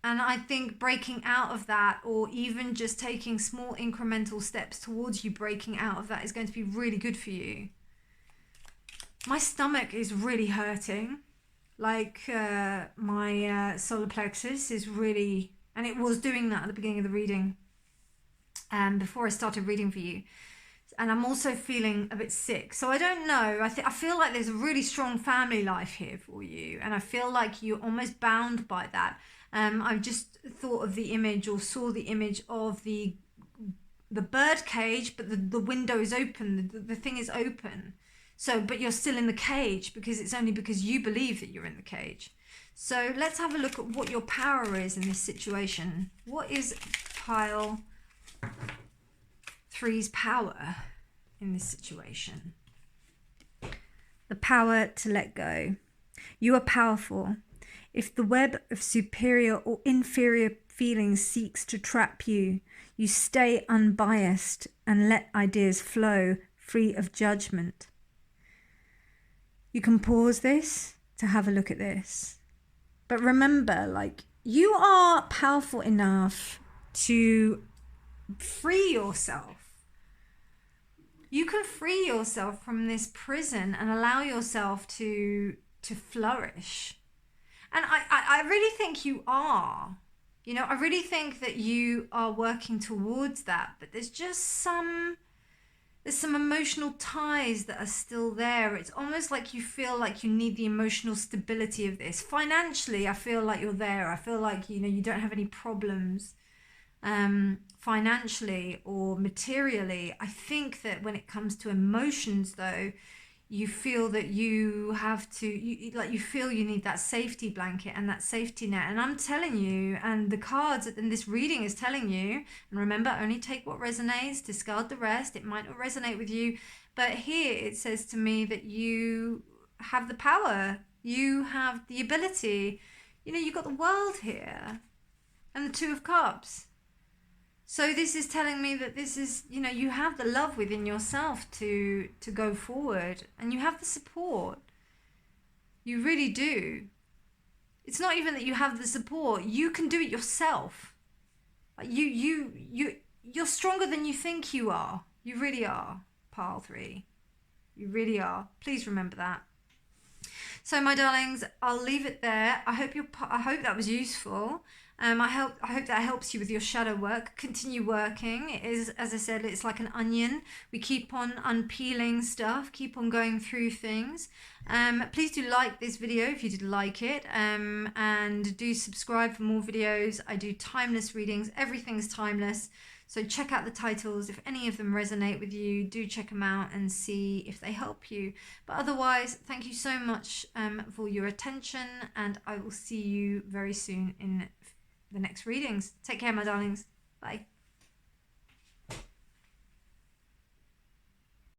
And I think breaking out of that, or even just taking small incremental steps towards you breaking out of that, is going to be really good for you. My stomach is really hurting. Like my solar plexus is really, and it was doing that at the beginning of the reading, before I started reading for you. And I'm also feeling a bit sick. So I don't know. I feel like there's a really strong family life here for you. And I feel like you're almost bound by that. I've just thought of the image, or saw the image of the bird cage, but the window is open, the thing is open. So, but you're still in the cage, because it's only because you believe that you're in the cage. So let's have a look at what your power is in this situation. What is pile 3's power in this situation? The power to let go. You are powerful. If the web of superior or inferior feelings seeks to trap you, you stay unbiased and let ideas flow, free of judgment. You can pause this to have a look at this. But remember, like, you are powerful enough to free yourself. You can free yourself from this prison and allow yourself to flourish. And I really think you are. You know, I really think that you are working towards that. But there's just some emotional ties that are still there. It's almost like you feel like you need the emotional stability of this. Financially, I feel like you're there. I feel like, you know, you don't have any problems financially or materially. I think that when it comes to emotions, though, you feel that you have to, you feel you need that safety blanket and that safety net. And I'm telling you, and the cards in this reading is telling you, and remember, only take what resonates, discard the rest. It might not resonate with you. But here it says to me that you have the power You have the ability, you've got the world here and the Two of Cups. So this is telling me that this is, you have the love within yourself to go forward, and you have the support. You really do. It's not even that you have the support. You can do it yourself. You're stronger than you think you are. You really are, pile 3. You really are. Please remember that. So my darlings, I'll leave it there. I hope that was useful. I hope that helps you with your shadow work. Continue working. It is, as I said, it's like an onion. We keep on unpeeling stuff, keep on going through things. Please do like this video if you did like it, and do subscribe for more videos. I do timeless readings. Everything's timeless. So check out the titles. If any of them resonate with you, do check them out and see if they help you. But otherwise, thank you so much for your attention, and I will see you very soon in the next readings. Take care, my darlings. Bye.